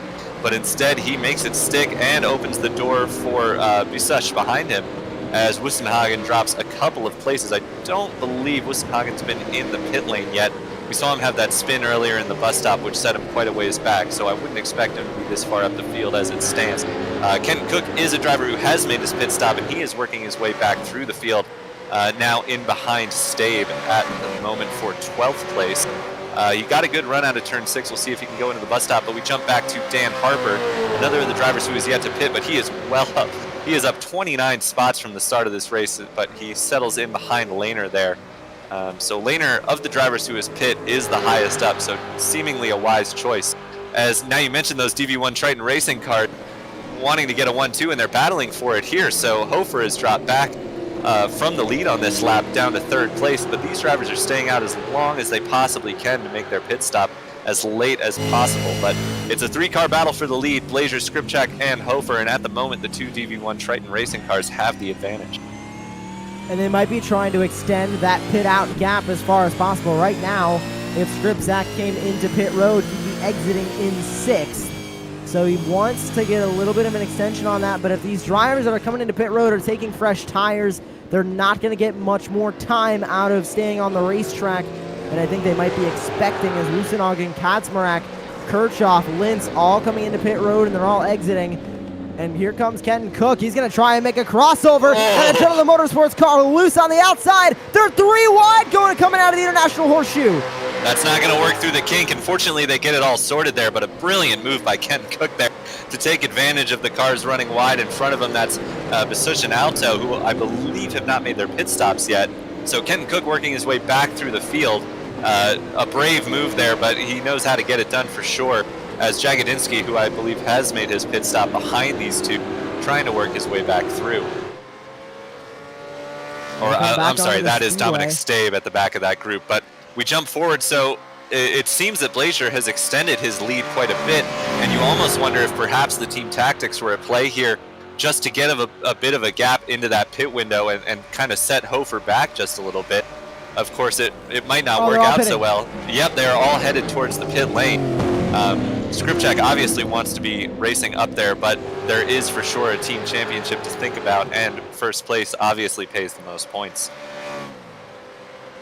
but instead he makes it stick and opens the door for Busuch behind him as Wustenhagen drops a couple of places. I don't believe Wustenhagen's been in the pit lane yet. We saw him have that spin earlier in the bus stop, which set him quite a ways back, so I wouldn't expect him to be this far up the field as it stands. Kenton Cook is a driver who has made his pit stop, and he is working his way back through the field, now in behind Stabe at the moment for 12th place. He got a good run out of turn 6. We'll see if he can go into the bus stop, but we jump back to Dan Harper, another of the drivers who is yet to pit, but he is well up. He is up 29 spots from the start of this race, but he settles in behind Lehner there. So Lehner, of the drivers who is pit, is the highest up, so seemingly a wise choice. As now you mentioned those DV1 Triton Racing cars wanting to get a 1-2, and they're battling for it here. So Hofer has dropped back from the lead on this lap down to 3rd place, but these drivers are staying out as long as they possibly can to make their pit stop as late as possible. But it's a 3-car battle for the lead. Blazer, Skripczak, and Hofer, and at the moment the 2 DV1 Triton Racing cars have the advantage. And they might be trying to extend that pit out gap as far as possible. Right now, if Skripczak came into pit road, he'd be exiting in 6th. So he wants to get a little bit of an extension on that, but if these drivers that are coming into pit road are taking fresh tires, they're not going to get much more time out of staying on the racetrack. And I think they might be expecting, as Lusenhagen, Kaczmarek, Kirchhoff, Lintz all coming into pit road, and they're all exiting. And here comes Kenton Koch. He's going to try and make a crossover. And it's another motorsports car loose on the outside. They're 3 wide coming out of the International Horseshoe. That's not going to work through the kink. Unfortunately, they get it all sorted there, but a brilliant move by Kenton Koch there to take advantage of the cars running wide in front of him. That's Basuch and Alto, who I believe have not made their pit stops yet. So Kenton Koch working his way back through the field. A brave move there, but he knows how to get it done for sure. As Jagodinsky, who I believe has made his pit stop behind these two, trying to work his way back through. Or I'm sorry, that is Dominic Stabe at the back of that group. But we jump forward, so it seems that Blazier has extended his lead quite a bit, and you almost wonder if perhaps the team tactics were at play here just to get a bit of a gap into that pit window and kind of set Hofer back just a little bit. Of course, it might not work out so well. Yep, they're all headed towards the pit lane. Skripczak obviously wants to be racing up there, but there is for sure a team championship to think about, and first place obviously pays the most points.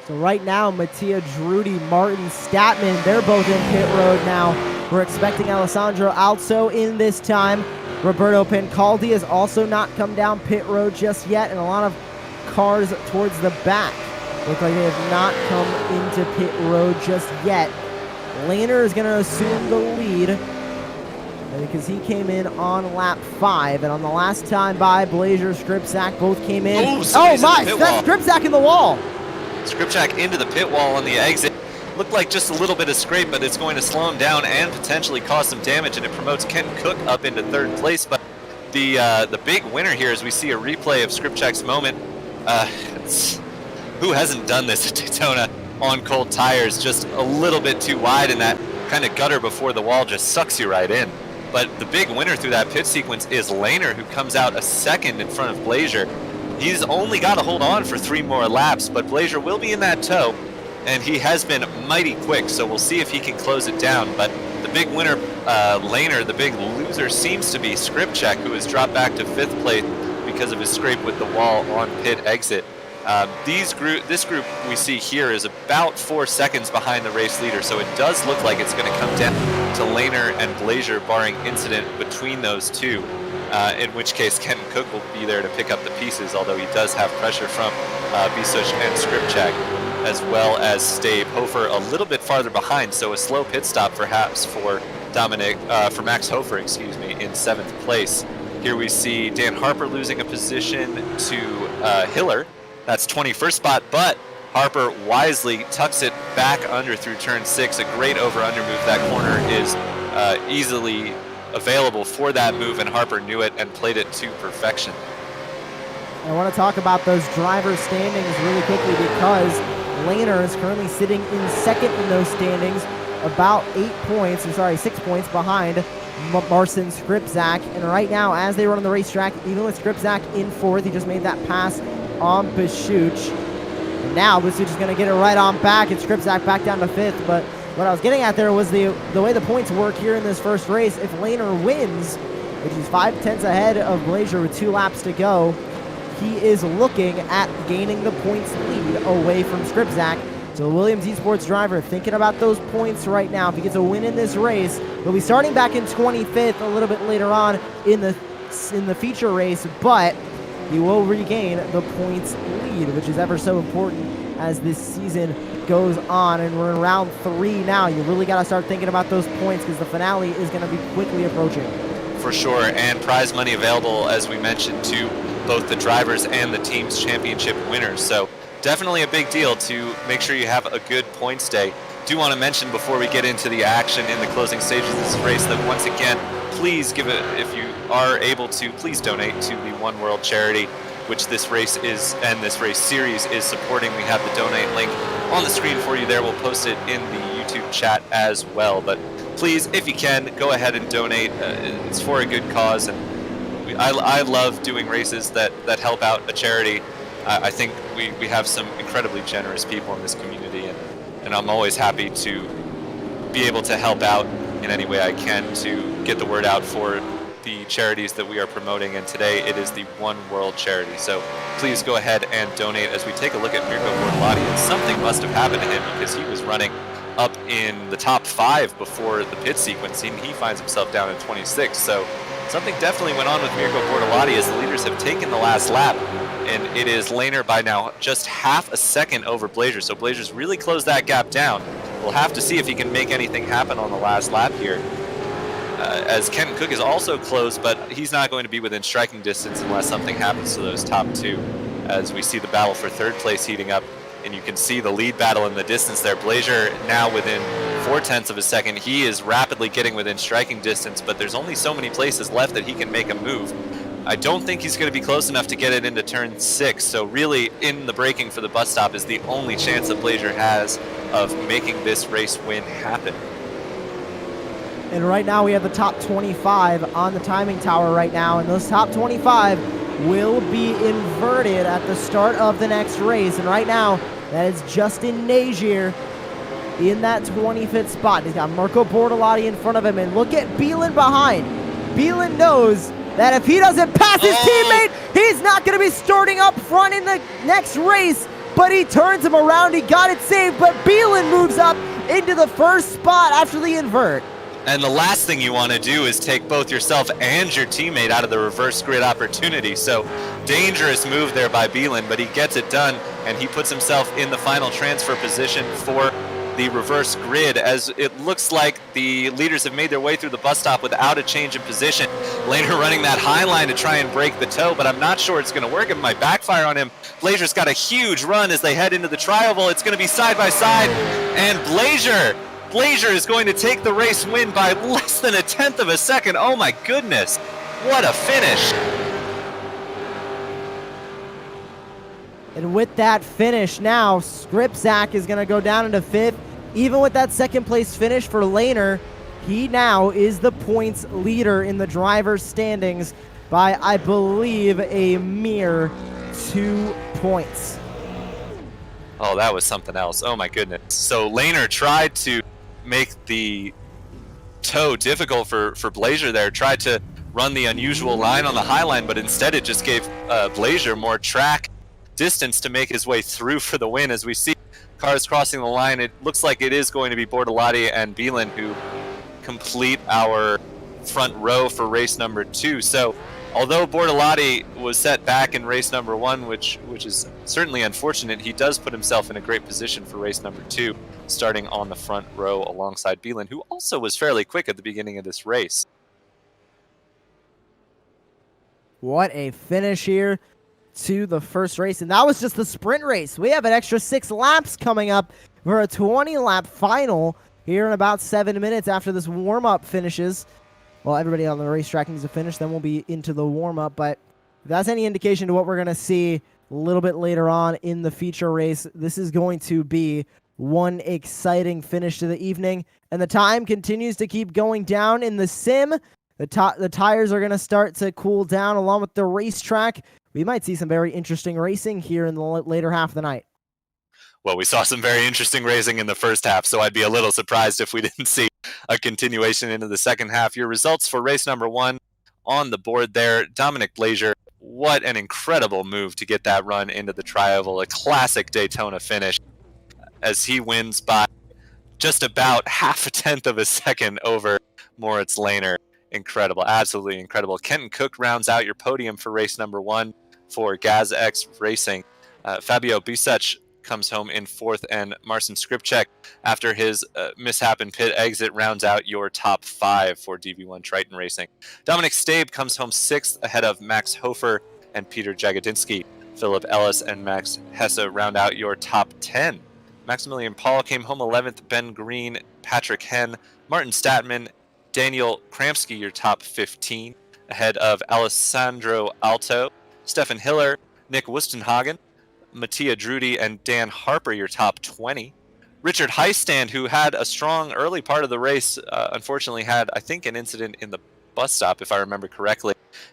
So right now, Mattia Drudy, Martin Statman, they're both in pit road now. We're expecting Alessandro Alzo in this time. Roberto Pancaldi has also not come down pit road just yet, and a lot of cars towards the back look like they have not come into pit road just yet. Lehner is going to assume the lead because he came in on lap 5, and on the last time by, Blazier, Skripczak both came in. Oh my, that's Skripczak in the wall. Skripczak into the pit wall on the exit. Looked like just a little bit of scrape, but it's going to slow him down and potentially cause some damage, and it promotes Ken Cook up into 3rd place. But the big winner here, as we see a replay of Skripczak's moment, who hasn't done this at Daytona on cold tires? Just a little bit too wide, and that kind of gutter before the wall just sucks you right in. But the big winner through that pit sequence is Lehner, who comes out a second in front of Blazier. He's only got to hold on for 3 more laps, but Blazier will be in that tow, and he has been mighty quick, so we'll see if he can close it down. But the big winner, Lehner, the big loser seems to be Skripczak, who has dropped back to 5th place because of his scrape with the wall on pit exit. This group we see here is about 4 seconds behind the race leader, so it does look like it's going to come down to Lehner and Blazier, barring incident between those two, in which case Kenton Cook will be there to pick up the pieces, although he does have pressure from Bisuch and Skripczak, as well as Stabe. Hofer a little bit farther behind, so a slow pit stop perhaps for Max Hofer, excuse me, in 7th place. Here we see Dan Harper losing a position to Hiller. That's 21st spot, but Harper wisely tucks it back under through turn 6. A great over-under move. That corner is easily available for that move, and Harper knew it and played it to perfection. I want to talk about those driver standings really quickly because Lehner is currently sitting in 2nd in those standings, about 6 points behind Marcin Skripczak. And right now, as they run on the racetrack, even with Skripczak in 4th, he just made that pass on Basuch. And now Basuch is going to get it right on back, and Skripczak back down to 5th. But what I was getting at there was the way the points work here in this first race. If Lehner wins, which is 5/10 ahead of Blazier with 2 laps to go, he is looking at gaining the points lead away from Skripczak. So the Williams Esports driver thinking about those points right now. If he gets a win in this race, he'll be starting back in 25th a little bit later on in the feature race, but he will regain the points lead, which is ever so important as this season goes on. And we're in round 3 now. You really got to start thinking about those points because the finale is going to be quickly approaching. For sure, and prize money available, as we mentioned, to both the drivers and the team's championship winners. So definitely a big deal to make sure you have a good points day. Do want to mention before we get into the action in the closing stages of this race that once again, please give it, if you are able to, please donate to the One World charity, which this race is, and this race series is supporting. We have the donate link on the screen for you there. We'll post it in the YouTube chat as well. But please, if you can, go ahead and donate. It's for a good cause, and I love doing races that help out a charity. I think we have some incredibly generous people in this community, and I'm always happy to be able to help out in any way I can to get the word out for the charities that we are promoting, and today it is the One World charity. So please go ahead and donate as we take a look at Mirko Bortolotti. And something must have happened to him because he was running up in the top 5 before the pit sequence, and he finds himself down in 26. So something definitely went on with Mirko Bortolotti as the leaders have taken the last lap, and it is Lehner by now just half a second over Blazer. So Blazer's really closed that gap down. We'll have to see if he can make anything happen on the last lap here. As Kenton Cook is also close, but he's not going to be within striking distance unless something happens to those top 2. As we see the battle for 3rd place heating up, and you can see the lead battle in the distance there. Blazer now within 0.4 of a second. He is rapidly getting within striking distance, but there's only so many places left that he can make a move. I don't think he's going to be close enough to get it into turn 6, so really in the braking for the bus stop is the only chance that Blazer has of making this race win happen. And right now we have the top 25 on the timing tower right now, and those top 25 will be inverted at the start of the next race. And right now, that is Justin Nagier in that 25th spot. He's got Mirko Bortolotti in front of him, and look at Bielen behind. Bielen knows that if he doesn't pass his teammate, he's not going to be starting up front in the next race. But he turns him around, he got it saved, but Bielen moves up into the first spot after the invert. And the last thing you want to do is take both yourself and your teammate out of the reverse grid opportunity. So dangerous move there by Bielen, but he gets it done, and he puts himself in the final transfer position for the reverse grid, as it looks like the leaders have made their way through the bus stop without a change in position. Lehner running that high line to try and break the toe, but I'm not sure it's going to work. It might backfire on him. Blazer's got a huge run as they head into the tri-oval. It's going to be side by side, and Blazer is going to take the race win by less than 1/10 of a second. Oh my goodness, what a finish. And with that finish now, Skripczak is going to go down into 5th. Even with that 2nd place finish for Lehner, he now is the points leader in the driver's standings by, I believe, a mere 2 points. Oh, that was something else. Oh my goodness. So Lehner tried to make the toe difficult for Blazer there, tried to run the unusual line on the high line, but instead it just gave Blazer more track distance to make his way through for the win. As we see cars crossing the line, it looks like it is going to be Bortolotti and Bielen who complete our front row for race number 2. So although Bortolotti was set back in race number 1, which is certainly unfortunate, he does put himself in a great position for race number 2, starting on the front row alongside Bielen, who also was fairly quick at the beginning of this race. What a finish here to the first race, and that was just the sprint race. We have an extra 6 laps coming up for a 20-lap final here in about 7 minutes after this warm-up finishes. Well, everybody on the racetrack needs to finish, then we'll be into the warm-up. But if that's any indication to what we're going to see a little bit later on in the feature race, this is going to be one exciting finish to the evening. And the time continues to keep going down in the sim. The tires are going to start to cool down along with the racetrack. We might see some very interesting racing here in the later half of the night. Well, we saw some very interesting racing in the first half, so I'd be a little surprised if we didn't see a continuation into the second half. Your results for race number 1 on the board there. Dominic Blazer, what an incredible move to get that run into the tri-oval, a classic Daytona finish, as he wins by just about 0.5 of a second over Moritz Lehner. Incredible, absolutely incredible. Kenton Cook rounds out your podium for race number 1 for GazX Racing. Fabio Bisach comes home in 4th, and Marcin Skripczak, after his mishap and pit exit, rounds out your top 5 for DV1 Triton Racing. Dominic Stabe comes home 6th ahead of Max Hofer and Peter Jagodinsky. Philip Ellis and Max Hesse round out your top 10. Maximilian Paul came home 11th, Ben Green, Patrick Henn, Martin Statman, Daniel Kramsky, your top 15, ahead of Alessandro Alto, Stefan Hiller, Nick Wustenhagen, Mattia Drudy, and Dan Harper, your top 20. Richard Heistand, who had a strong early part of the race, unfortunately had, I think, an incident in the bus stop, if I remember correctly,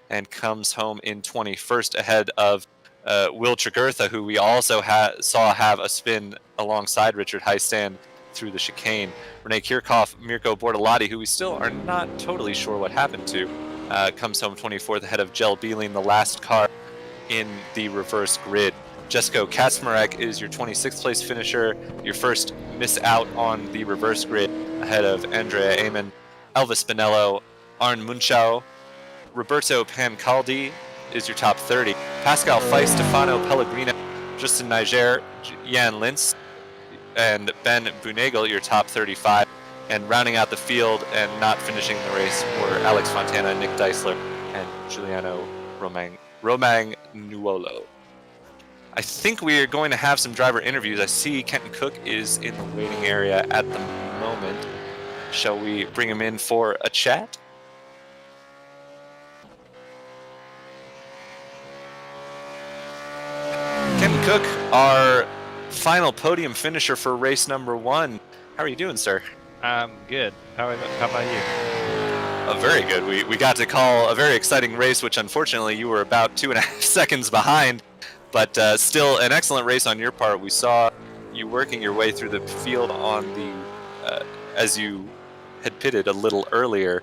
and comes home in 21st ahead of Will Tregurtha, who we also saw have a spin alongside Richard Heistand through the chicane. Rene Kirchhoff, Mirko Bortolotti, who we still are not totally sure what happened to, comes home 24th ahead of Jel Beeling, the last car in the reverse grid. Jesko Kaczmarek is your 26th place finisher, your first miss out on the reverse grid ahead of Andrea Amann, Elvis Spinello, Arne Munchau. Roberto Pancaldi is your top 30. Pascal Feist, Stefano Pellegrino, Justin Niger, Jan Lintz, and Ben Bunagel, your top 35. And rounding out the field and not finishing the race were Alex Fontana, Nick Deisler, and Giuliano Romagnuolo. I think we are going to have some driver interviews. I see Kenton Cook is in the waiting area at the moment. Shall we bring him in for a chat? Kenton Cook, our final podium finisher for race number 1. How are you doing, sir? I'm good. How about you? Very good. We got to call a very exciting race, which unfortunately you were about 2.5 seconds behind, but still an excellent race on your part. We saw you working your way through the field on the, as you had pitted a little earlier.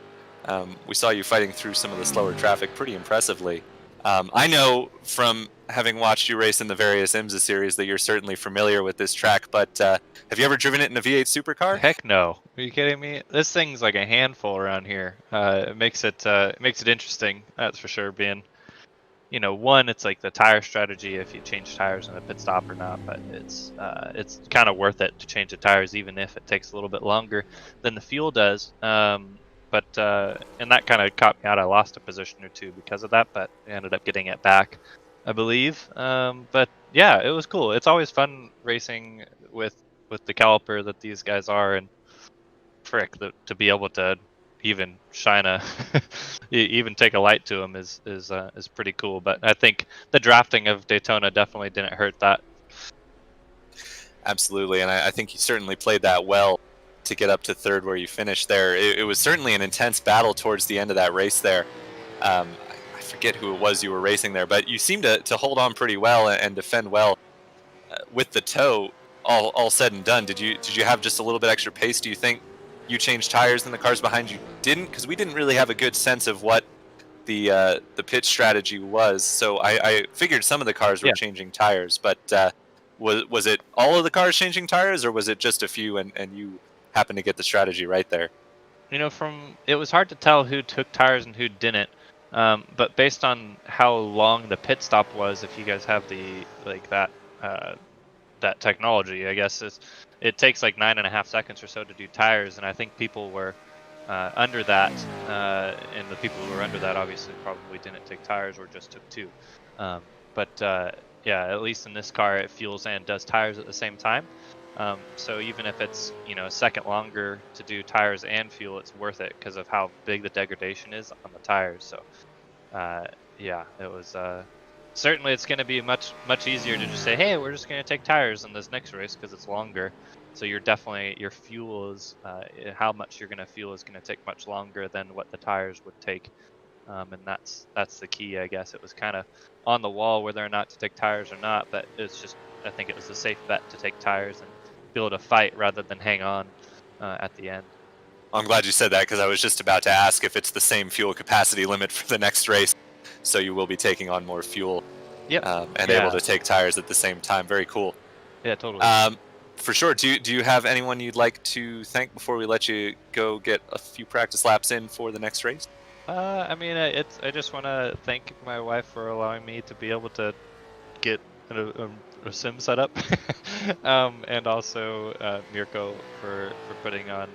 We saw you fighting through some of the slower traffic pretty impressively. I know from having watched you race in the various IMSA series that you're certainly familiar with this track, but have you ever driven it in a V8 supercar? Heck no. Are you kidding me? This thing's like a handful around here. It makes it interesting, that's for sure. Being, one, it's like the tire strategy if you change tires in a pit stop or not, but it's kind of worth it to change the tires even if it takes a little bit longer than the fuel does. And that kind of caught me out. I lost a position or two because of that, but I ended up getting it back, I believe. But yeah, it was cool. It's always fun racing with the caliper that these guys are, and frick, to be able to even shine even take a light to them is pretty cool. But I think the drafting of Daytona definitely didn't hurt that. Absolutely, and I think you certainly played that well to get up to third where you finished there. It was certainly an intense battle towards the end of that race there. I forget who it was you were racing there, but you seemed to hold on pretty well and defend well with the toe. All said and done, did you have just a little bit extra pace? Do you think you changed tires and the cars behind you didn't? Because we didn't really have a good sense of what the pit strategy was. So I figured some of the cars were changing tires, but was it all of the cars changing tires, or was it just a few and you happened to get the strategy right there? It was hard to tell who took tires and who didn't. But based on how long the pit stop was, if you guys have that technology, I guess it takes like 9.5 seconds or so to do tires, and I think people were under that, and the people who were under that obviously probably didn't take tires or just took two. Yeah, at least in this car, it fuels and does tires at the same time. So even if it's a second longer to do tires and fuel, it's worth it because of how big the degradation is on the tires. So yeah, it was certainly, it's going to be much easier to just say, hey, we're just going to take tires in this next race because it's longer. So your fuel is how much you're going to fuel is going to take much longer than what the tires would take. And that's the key, I guess. It was kind of on the wall whether or not to take tires or not, but it's just, I think it was a safe bet to take tires and be able to fight rather than hang on at the end. I'm glad you said that, because I was just about to ask if it's the same fuel capacity limit for the next race, so you will be taking on more fuel. Yep. And able to take tires at the same time. Very cool. Yeah, totally. For sure. Do you have anyone you'd like to thank before we let you go get a few practice laps in for the next race? I just want to thank my wife for allowing me to be able to get a sim set up, and also Mirko for putting on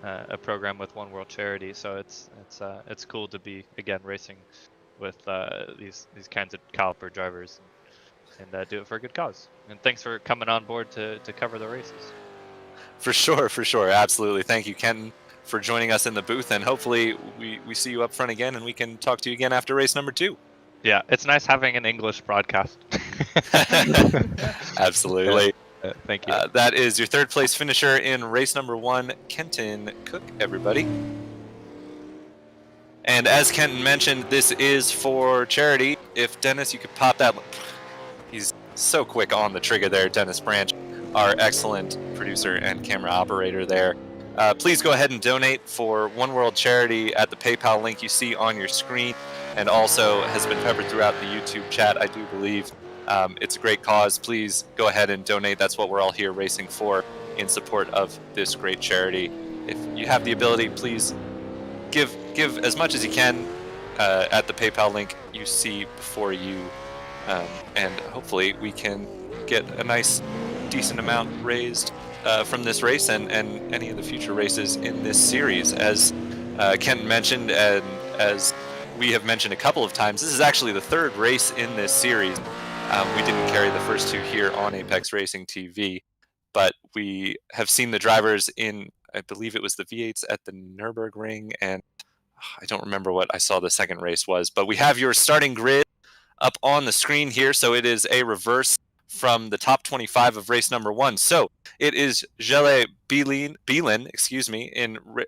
a program with One World Charity. So it's cool to be again racing with these kinds of caliper drivers and do it for a good cause. And thanks for coming on board to cover the races. For sure, absolutely. Thank you, Kenton, for joining us in the booth, and hopefully we see you up front again and we can talk to you again after race number 2. Yeah, it's nice having an English broadcast. Absolutely. Thank you. That is your third place finisher in race number 1, Kenton Cook, everybody. And as Kenton mentioned, this is for charity. If Dennis, you could pop that. He's so quick on the trigger there, Dennis Branch. our excellent producer and camera operator there. Please go ahead and donate for One World Charity at the PayPal link you see on your screen, and also has been peppered throughout the YouTube chat, I do believe. It's a great cause. Please go ahead and donate. That's what we're all here racing for, in support of this great charity. If you have the ability, please give as much as you can at the PayPal link you see before you, and hopefully we can get a nice, decent amount raised from this race and any of the future races in this series. As Kent mentioned, and as we have mentioned a couple of times, this is actually the third race in this series. We didn't carry the first two here on Apex Racing TV, but we have seen the drivers in, I believe it was the V8s at the Nürburgring, and I don't remember what I saw the second race was, but we have your starting grid up on the screen here. So it is a reverse from the top 25 of race number 1. So it is Jelle Bielin,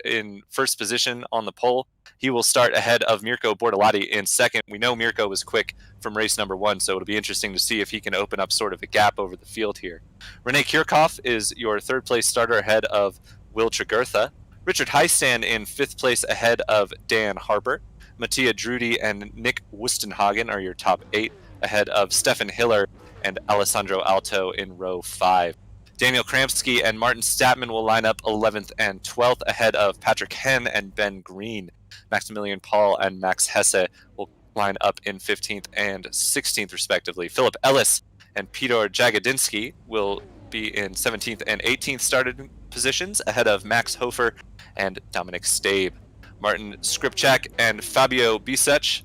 in first position on the pole. He will start ahead of Mirko Bortolotti in second. We know Mirko was quick from race number 1, so it'll be interesting to see if he can open up sort of a gap over the field here. Rene Kierkoff is your third place starter ahead of Will Tregurtha. Richard Heistand in fifth place ahead of Dan Harper. Mattia Drudy and Nick Wustenhagen are your top 8 ahead of Stefan Hiller and Alessandro Alto in row 5. Daniel Kramsky and Martin Statman will line up 11th and 12th ahead of Patrick Henn and Ben Green. Maximilian Paul and Max Hesse will line up in 15th and 16th respectively. Philip Ellis and Peter Jagodinsky will be in 17th and 18th starting positions ahead of Max Hofer and Dominic Stabe. Martin Skripchak and Fabio Bisech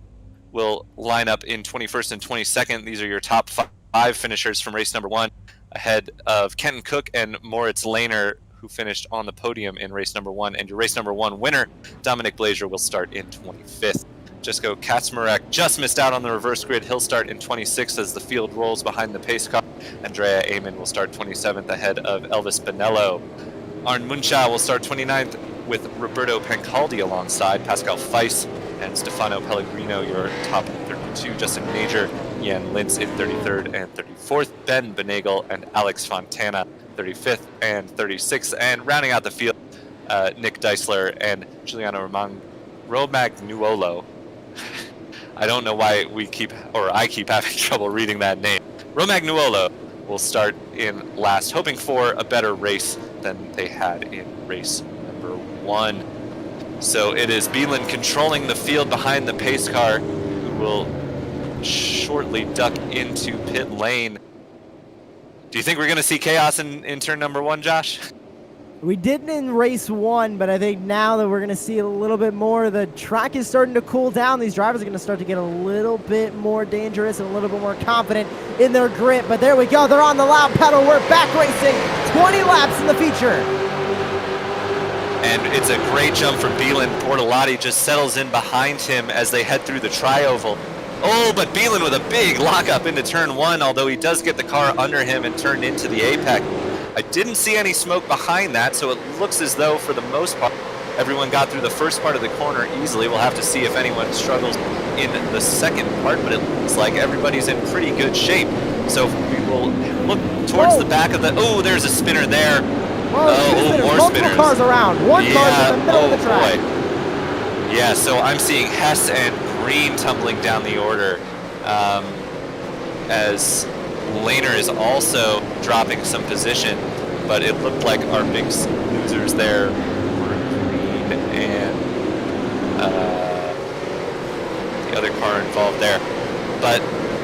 will line up in 21st and 22nd. These are your top 5 finishers from race number 1, ahead of Kenton Cook and Moritz Lehner, who finished on the podium in race number 1. And your race number 1 winner, Dominic Blazier, will start in 25th. Jesko Kaczmarek just missed out on the reverse grid. He'll start in 26th as the field rolls behind the pace car. Andrea Amon will start 27th ahead of Elvis Bonello. Arn Muncha will start 29th with Roberto Pancaldi alongside Pascal Feiss and Stefano Pellegrino, your top 32. Justin Major, Jan Lintz in 33rd and 34th. Ben Benegal and Alex Fontana, 35th and 36th. And rounding out the field, Nick Deisler and Giuliano Romagnuolo. I don't know why I keep having trouble reading that name. Romagnuolo will start in last, hoping for a better race than they had in race number 1. So it is Bielin controlling the field behind the pace car, who will shortly duck into pit lane. Do you think we're going to see chaos in turn number 1, Josh? We didn't in race 1, but I think now that we're going to see a little bit more, the track is starting to cool down. These drivers are going to start to get a little bit more dangerous and a little bit more confident in their grip. But there we go. They're on the loud pedal. We're back racing. 20 laps in the feature. And it's a great jump from Bielin. Bortolotti just settles in behind him as they head through the tri-oval. Oh, but Bielin with a big lockup into turn 1, although he does get the car under him and turned into the apex. I didn't see any smoke behind that, so it looks as though, for the most part, everyone got through the first part of the corner easily. We'll have to see if anyone struggles in the second part, but it looks like everybody's in pretty good shape. So we will look towards the back of the... Oh, there's a spinner there. Whoa, more multiple spinners. Cars around. One car in the middle of the track. Boy. Yeah, so I'm seeing Hess and Green tumbling down the order as Lehner is also dropping some position, but it looked like our big losers there were Green and the other car involved there. But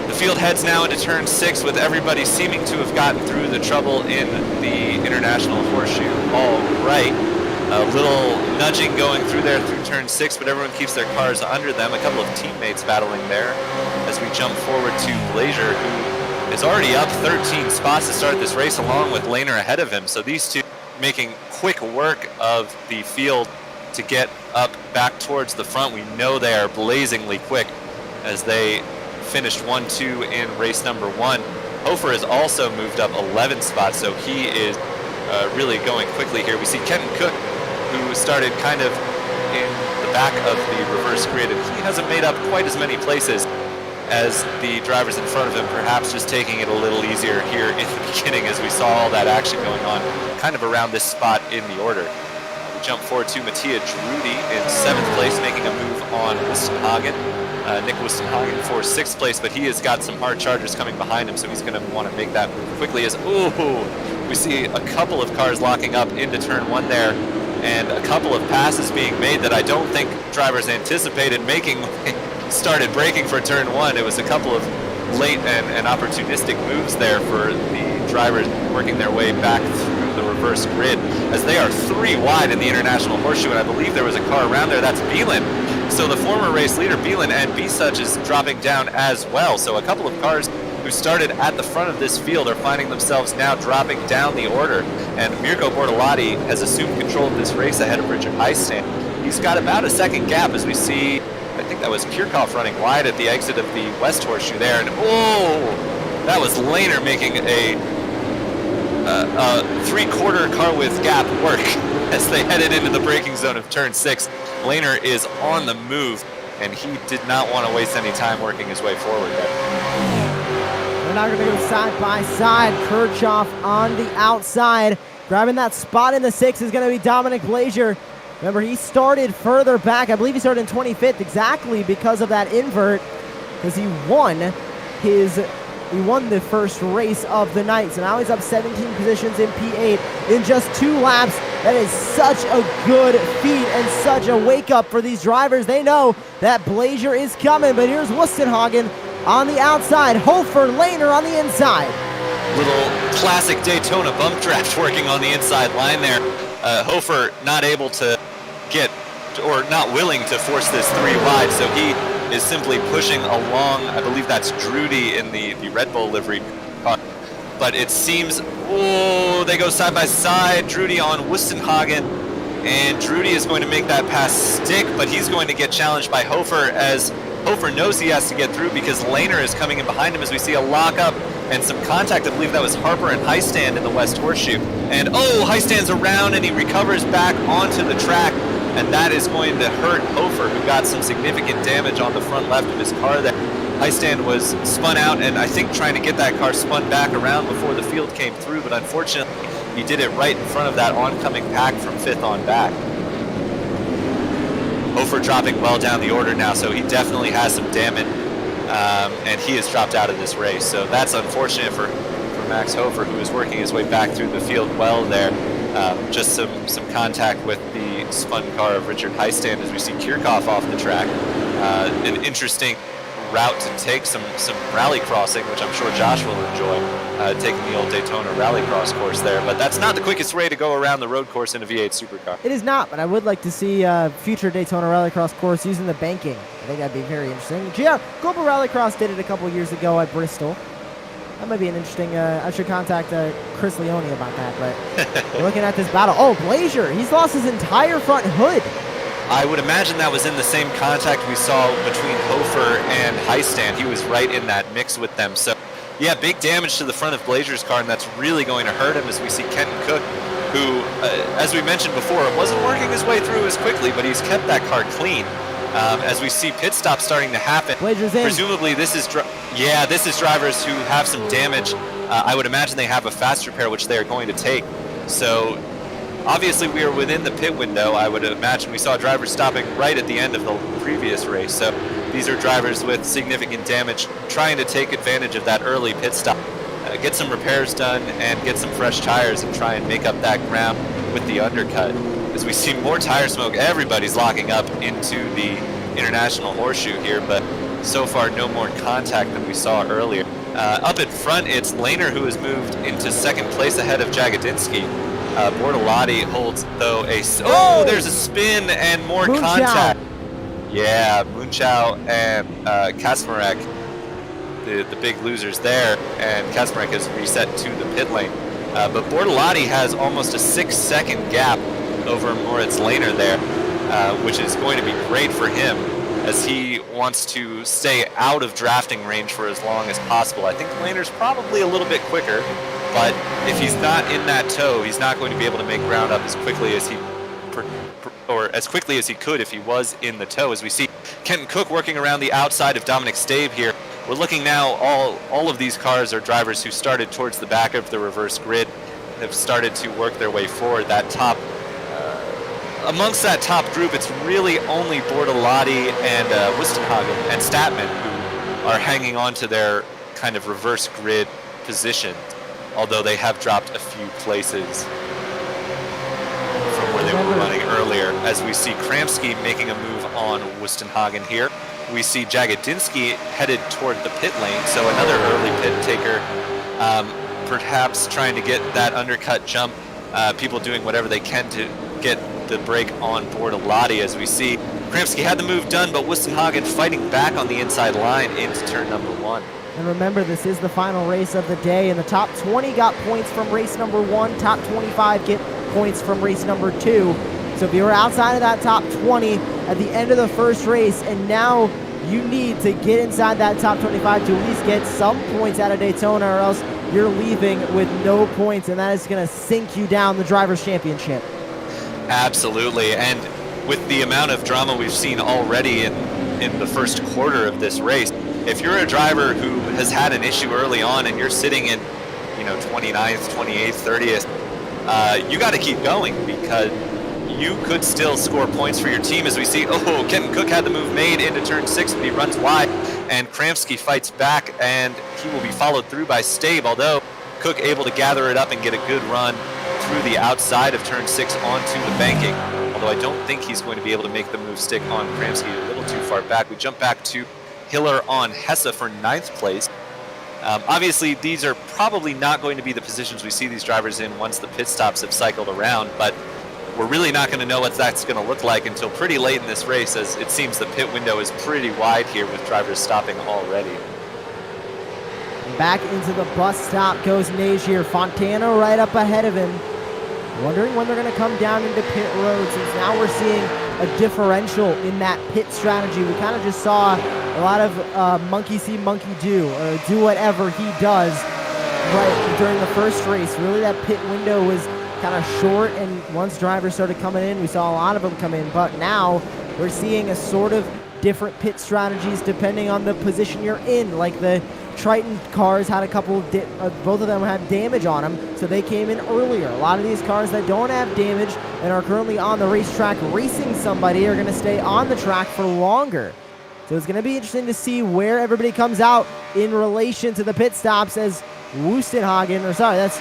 the field heads now into turn 6 with everybody seeming to have gotten through the trouble in the International Horseshoe all right. A little nudging going through there through turn 6, but everyone keeps their cars under them. A couple of teammates battling there as we jump forward to Blazier, who is already up 13 spots to start this race, along with Lehner ahead of him. So these two making quick work of the field to get up back towards the front. We know they are blazingly quick as they finished 1-2 in race number 1. Hofer has also moved up 11 spots, so he is really going quickly here. We see Kenton Cook, who started kind of in the back of the reverse grid, and he hasn't made up quite as many places as the drivers in front of him perhaps just taking it a little easier here in the beginning as we saw all that action going on kind of around this spot in the order. We jump forward to Mattia Drudy in 7th place, making a move on Wustenhagen. Nick Wustenhagen for 6th place, but he has got some hard chargers coming behind him, so he's going to want to make that move quickly as, ooh, we see a couple of cars locking up into turn 1 there, and a couple of passes being made that I don't think drivers anticipated making when they started braking for turn 1. It was a couple of late and opportunistic moves there for the drivers working their way back through the reverse grid, as they are 3 wide in the International Horseshoe, and I believe there was a car around there. That's Bielen. So the former race leader, Bielen, and Bisuch is dropping down as well. So a couple of cars who started at the front of this field are finding themselves now dropping down the order, and Mirko Bortolotti has assumed control of this race ahead of Richard Heistand. He's got about a second gap as we see, I think that was Kirchhoff running wide at the exit of the West Horseshoe there, and oh, that was Lehner making a 3/4 car width gap work as they headed into the braking zone of turn 6. Lehner is on the move, and he did not want to waste any time working his way forward there. They're now going to go side by side. Kirchhoff on the outside. Grabbing that spot in the 6 is going to be Dominic Blazier. Remember, he started further back. I believe he started in 25th exactly because of that invert, because he won the first race of the night. So now he's up 17 positions in P8 in just 2 laps. That is such a good feat and such a wake-up for these drivers. They know that Blazier is coming, but here's Wustenhagen on the outside. Hofer, Lehner on the inside. Little classic Daytona bump draft working on the inside line there. Hofer not able to get, or not willing to force this 3 wide, so he is simply pushing along. I believe that's Drudy in the Red Bull livery car. But it seems, oh, they go side by side. Drudy on Wustenhagen, and Drudy is going to make that pass stick, but he's going to get challenged by Hofer, as Hofer knows he has to get through because Lehner is coming in behind him as we see a lockup and some contact. I believe that was Harper and Heistand in the West Horseshoe. And oh, Heistand's around and he recovers back onto the track, and that is going to hurt Hofer, who got some significant damage on the front left of his car there. Heistand was spun out, and I think trying to get that car spun back around before the field came through, but unfortunately he did it right in front of that oncoming pack from 5th on back. Hofer dropping well down the order now, so he definitely has some damage, and he has dropped out of this race. So that's unfortunate for Max Hofer, who is working his way back through the field well there. Just some contact with the spun car of Richard Heistand as we see Kirchhoff off the track. An interesting route to take, some rally crossing, which I'm sure Josh will enjoy, taking the old Daytona rallycross course there. But that's not the quickest way to go around the road course in a V8 supercar. It is not, but I would like to see future Daytona rallycross course using the banking. I think that'd be very interesting. Yeah, Global Rallycross did it a couple years ago at Bristol. That might be an interesting, I should contact Chris Leone about that, but looking at this battle. Oh, Blazier, he's lost his entire front hood. I would imagine that was in the same contact we saw between Hofer and Heistand. He was right in that mix with them. So, yeah, big damage to the front of Blazier's car, and that's really going to hurt him as we see Kenton Cook, who, as we mentioned before, wasn't working his way through as quickly, but he's kept that car clean. As we see pit stops starting to happen. Blazier's in. Presumably this is drivers who have some damage. I would imagine they have a fast repair, which they are going to take. So obviously we are within the pit window. I would imagine we saw drivers stopping right at the end of the previous race. So these are drivers with significant damage trying to take advantage of that early pit stop, get some repairs done and get some fresh tires and try and make up that ground with the undercut. As we see more tire smoke, everybody's locking up into the International Horseshoe here, but so far no more contact than we saw earlier. Up in front, it's Lehner who has moved into 2nd place ahead of Jagodinsky. Bortolotti holds, though, oh, there's a spin and more contact. Yeah, Munchau and Kasmarek, the big losers there, and Kasmarek has reset to the pit lane. But Bortolotti has almost a 6-second gap over Moritz Lehner there, which is going to be great for him as he wants to stay out of drafting range for as long as possible. I think Lehner's probably a little bit quicker, but if he's not in that tow, he's not going to be able to make ground up as quickly as he could if he was in the tow. As we see Kenton Cook working around the outside of Dominic Stabe here, we're looking now, all of these cars are drivers who started towards the back of the reverse grid, have started to work their way forward. That top, amongst that top group, it's really only Bortolotti and Wustenhagen and Statman who are hanging on to their kind of reverse grid position, although they have dropped a few places from where they were running earlier. As we see Kramski making a move on Wustenhagen here. We see Jagodinski headed toward the pit lane, so another early pit taker, perhaps trying to get that undercut jump, people doing whatever they can to get the break on Bortolotti. As we see Kramski had the move done, but Wustenhagen fighting back on the inside line into turn number 1. And remember, this is the final race of the day, and the top 20 got points from race number 1, top 25 get points from race number 2. So if you were outside of that top 20 at the end of the first race, and now you need to get inside that top 25 to at least get some points out of Daytona, or else you're leaving with no points, and that is going to sink you down the Drivers' Championship. Absolutely, and with the amount of drama we've seen already in the first quarter of this race, if you're a driver who has had an issue early on and you're sitting in, 29th, 28th, 30th, you got to keep going, because you could still score points for your team. As we see, Kenton Cook had the move made into turn 6, but he runs wide, and Kramski fights back, and he will be followed through by Stabe, although Cook able to gather it up and get a good run through the outside of turn 6 onto the banking, although I don't think he's going to be able to make the move stick on Kramski, a little too far back. We jump back to Hiller on Hesse for 9th place. Obviously, these are probably not going to be the positions we see these drivers in once the pit stops have cycled around, but we're really not going to know what that's going to look like until pretty late in this race, as it seems the pit window is pretty wide here with drivers stopping already. Back into the bus stop goes Nagier. Fontana right up ahead of him. Wondering when they're going to come down into pit road, since now we're seeing a differential in that pit strategy. We kind of just saw a lot of monkey see, monkey do, or do whatever he does right during the first race. Really, that pit window was kind of short, and once drivers started coming in, we saw a lot of them come in, but now we're seeing a sort of different pit strategies depending on the position you're in. Like the Triton cars had a couple, both of them had damage on them, so they came in earlier. A lot of these cars that don't have damage and are currently on the racetrack racing somebody are going to stay on the track for longer. So it's going to be interesting to see where everybody comes out in relation to the pit stops, as Wustenhagen, or sorry, that's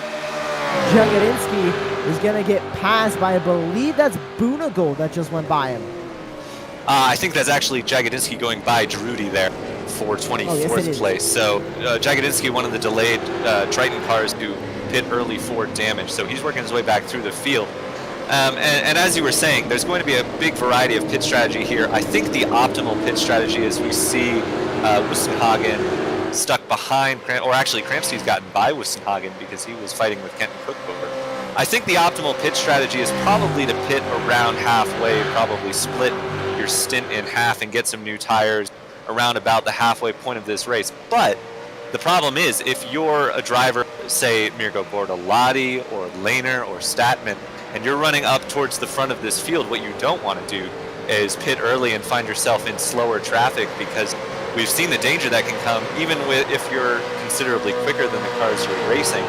Jagodinski, is going to get passed by, I believe that's Boonagel that just went by him. I think that's actually Jagodinski going by Drudy there for 24th place. So Jagodinski, one of the delayed Triton cars who pit early for damage. So he's working his way back through the field. And as you were saying, there's going to be a big variety of pit strategy here. I think the optimal pit strategy is we see Wustenhagen stuck behind, or actually Kramski's gotten by Wustenhagen because he was fighting with Kenton Cook over. I think the optimal pit strategy is probably to pit around halfway, probably split your stint in half and get some new tires around about the halfway point of this race. But the problem is, if you're a driver, say Mirko Bortolotti or Lehner or Statman, and you're running up towards the front of this field, what you don't want to do is pit early and find yourself in slower traffic, because we've seen the danger that can come even with if you're considerably quicker than the cars you're racing.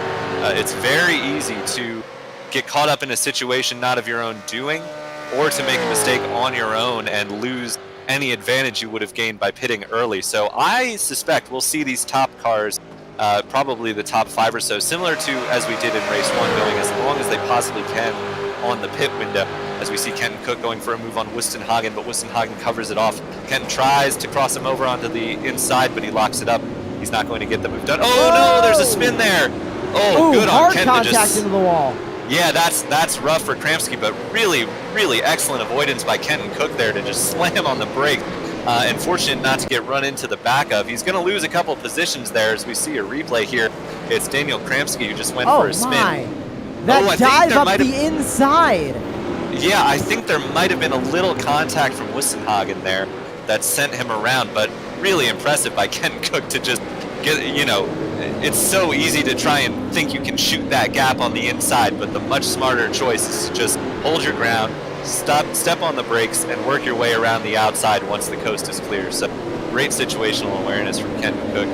It's very easy to get caught up in a situation not of your own doing, or to make a mistake on your own and lose any advantage you would have gained by pitting early. So I suspect we'll see these top cars, probably the top 5 or so, similar to as we did in race 1, going as long as they possibly can on the pit window. As we see Kenton Cook going for a move on Wustenhagen, but Wustenhagen covers it off. Kenton tries to cross him over onto the inside, but he locks it up. He's not going to get the move done. Oh no, there's a spin there. Oh, good on Kenton. Hard contact into the wall. Yeah, that's rough for Kramski, but really, really excellent avoidance by Kenton Cook there to just slam on the brake. And fortunate not to get run into the back of. He's going to lose a couple positions there. As we see a replay here, it's Daniel Kramski who just went for a spin. That dive up the inside. Yeah, I think there might have been a little contact from Wustenhagen there that sent him around, but really impressive by Kenton Cook to just get, it's so easy to try and think you can shoot that gap on the inside, but the much smarter choice is to just hold your ground, step on the brakes, and work your way around the outside once the coast is clear. So great situational awareness from Ken Cook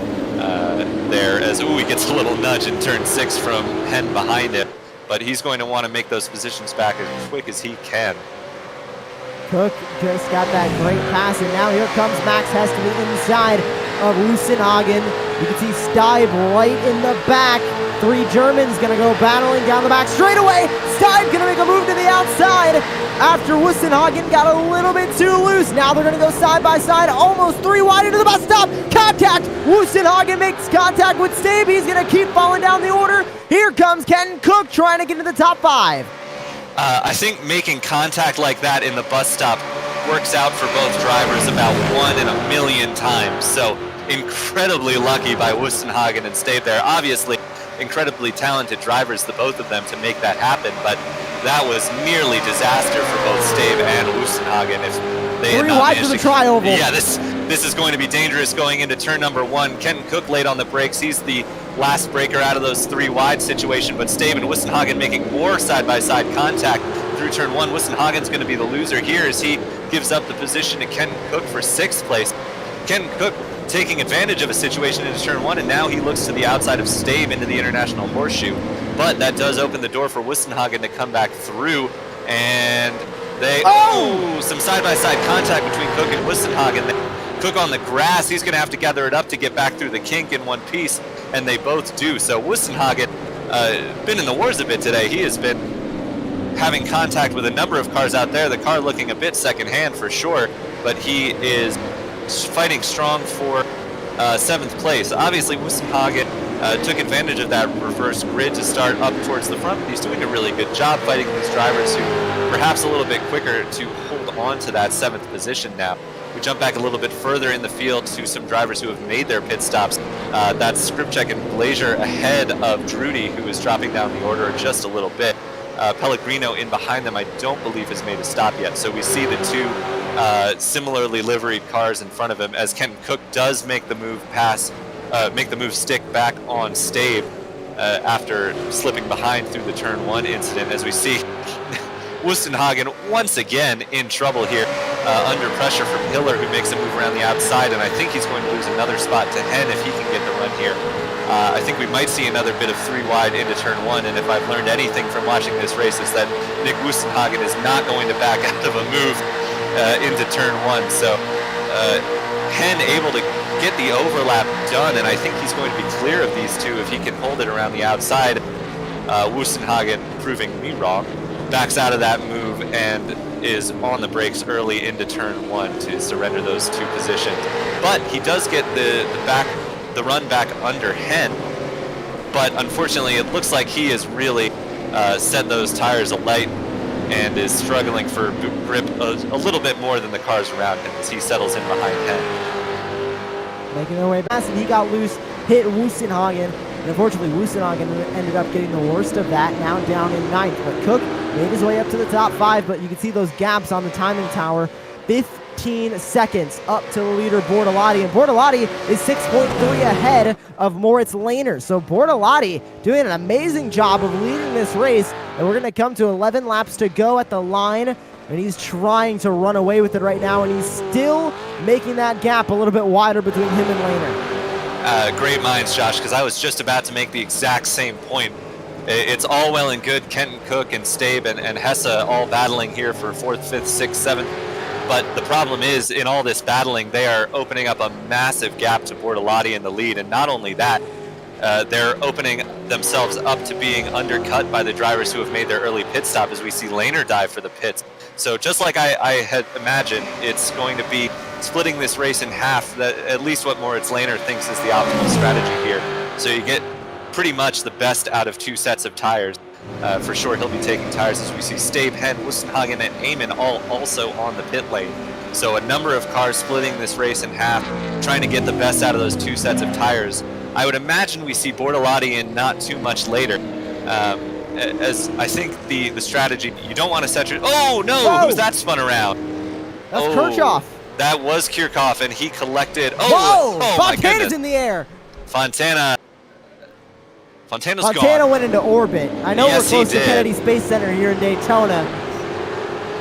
there as, ooh, he gets a little nudge in turn 6 from Hen behind him. But he's going to want to make those positions back as quick as he can. Cook just got that great pass, and now here comes Max Hess to the inside of Wusenhagen. You can see Stibe right in the back. 3 Germans gonna go battling down the back straightaway. Stibe gonna make a move to the outside after Wusenhagen got a little bit too loose. Now they're gonna go side by side, almost 3 wide into the bus stop. Contact! Wusenhagen makes contact with Stabe. He's gonna keep falling down the order. Here comes Ken Cook trying to get into the top 5. I think making contact like that in the bus stop works out for both drivers about 1 in a million times. So incredibly lucky by Wusenhagen and Stabe there. Obviously, incredibly talented drivers, the both of them, to make that happen, but that was nearly disaster for both Stabe and Wusenhagen if they had 3 not wide managed for the to... tri-oval. Yeah, this is going to be dangerous going into turn number 1. Kenton Cook laid on the brakes. He's the last breaker out of those 3 wide situation, but Stabe and Wusenhagen making more side-by-side contact through turn 1. Wusenhagen's going to be the loser here as he gives up the position to Kenton Cook for 6th place. Kenton Cook taking advantage of a situation into turn 1, and now he looks to the outside of Stabe into the International Horseshoe. But that does open the door for Wusenhagen to come back through, and they... Oh! Some side-by-side contact between Cook and Wusenhagen. Cook on the grass, he's going to have to gather it up to get back through the kink in one piece, and they both do. So Wusenhagen, been in the wars a bit today. He has been having contact with a number of cars out there, the car looking a bit secondhand for sure, but he is fighting strong for 7th place. Obviously, Wusenhagen took advantage of that reverse grid to start up towards the front. He's doing a really good job fighting these drivers who perhaps a little bit quicker to hold on to that 7th position now. We jump back a little bit further in the field to some drivers who have made their pit stops. That's Skripchek and Glazier ahead of Drudy, who is dropping down the order just a little bit. Pellegrino in behind them, I don't believe has made a stop yet. So we see the 2 similarly liveried cars in front of him as Kenton Cook does make the move stick back on Stabe after slipping behind through the turn 1 incident, as we see Wusenhagen once again in trouble here under pressure from Hiller, who makes a move around the outside, and I think he's going to lose another spot to Hen if he can get the run here. I think we might see another bit of 3 wide into turn 1, and if I've learned anything from watching this race is that Nick Wusenhagen is not going to back out of a move into turn 1. So Hen able to get the overlap done, and I think he's going to be clear of these 2 if he can hold it around the outside. Wusenhagen, proving me wrong, backs out of that move and is on the brakes early into turn 1 to surrender those 2 positions. But he does get the run back under Hen, but unfortunately it looks like he has really set those tires alight and is struggling for grip a little bit more than the cars around him as he settles in behind Hen. Making their way past, and he got loose, hit Wusenhagen, and unfortunately Wusenhagen ended up getting the worst of that, now down in 9th. But Cook made his way up to the top 5, but you can see those gaps on the timing tower. 15 seconds up to the leader, Bortolotti, and Bortolotti is 6.3 ahead of Moritz Lehner. So Bortolotti doing an amazing job of leading this race, and we're going to come to 11 laps to go at the line, and he's trying to run away with it right now, and he's still making that gap a little bit wider between him and Lehner. Great minds, Josh, because I was just about to make the exact same point. It's all well and good, Kenton Cook and Stabe and Hesse all battling here for 4th, 5th, 6th, 7th. But the problem is, in all this battling, they are opening up a massive gap to Bortolotti in the lead. And not only that, they're opening themselves up to being undercut by the drivers who have made their early pit stop as we see Lehner dive for the pits. So just like I had imagined, it's going to be splitting this race in half, that at least what Moritz Lehner thinks is the optimal strategy here. So you get pretty much the best out of 2 sets of tires. For sure, he'll be taking tires as we see Stabe, Hen, Wusenhagen, and Eamon all also on the pit lane. So a number of cars splitting this race in half, trying to get the best out of those 2 sets of tires. I would imagine we see Bortolotti in not too much later. As I think the strategy, you don't want to set your... Oh, no! Whoa. Who's that spun around? That's Kirchhoff. That was Kirchhoff, and he collected... Oh, my Fontana's goodness. in the air. Fontana Fontana gone. went into orbit. I know Yes, we're close he to did. Kennedy Space Center here in Daytona.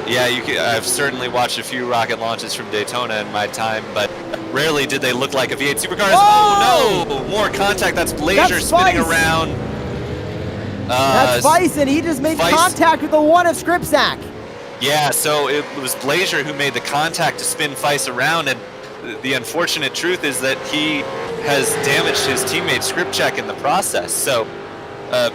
Yeah, I've certainly watched a few rocket launches from Daytona in my time, but Rarely did they look like a V8 supercars. Oh no! More contact. That's Blazer spinning around. That's Weiss, and he just made contact with the one of Skripczak. Yeah, so it was Blazer who made the contact to spin Weiss around, and the unfortunate truth is that he has damaged his teammate Skripczak in the process. So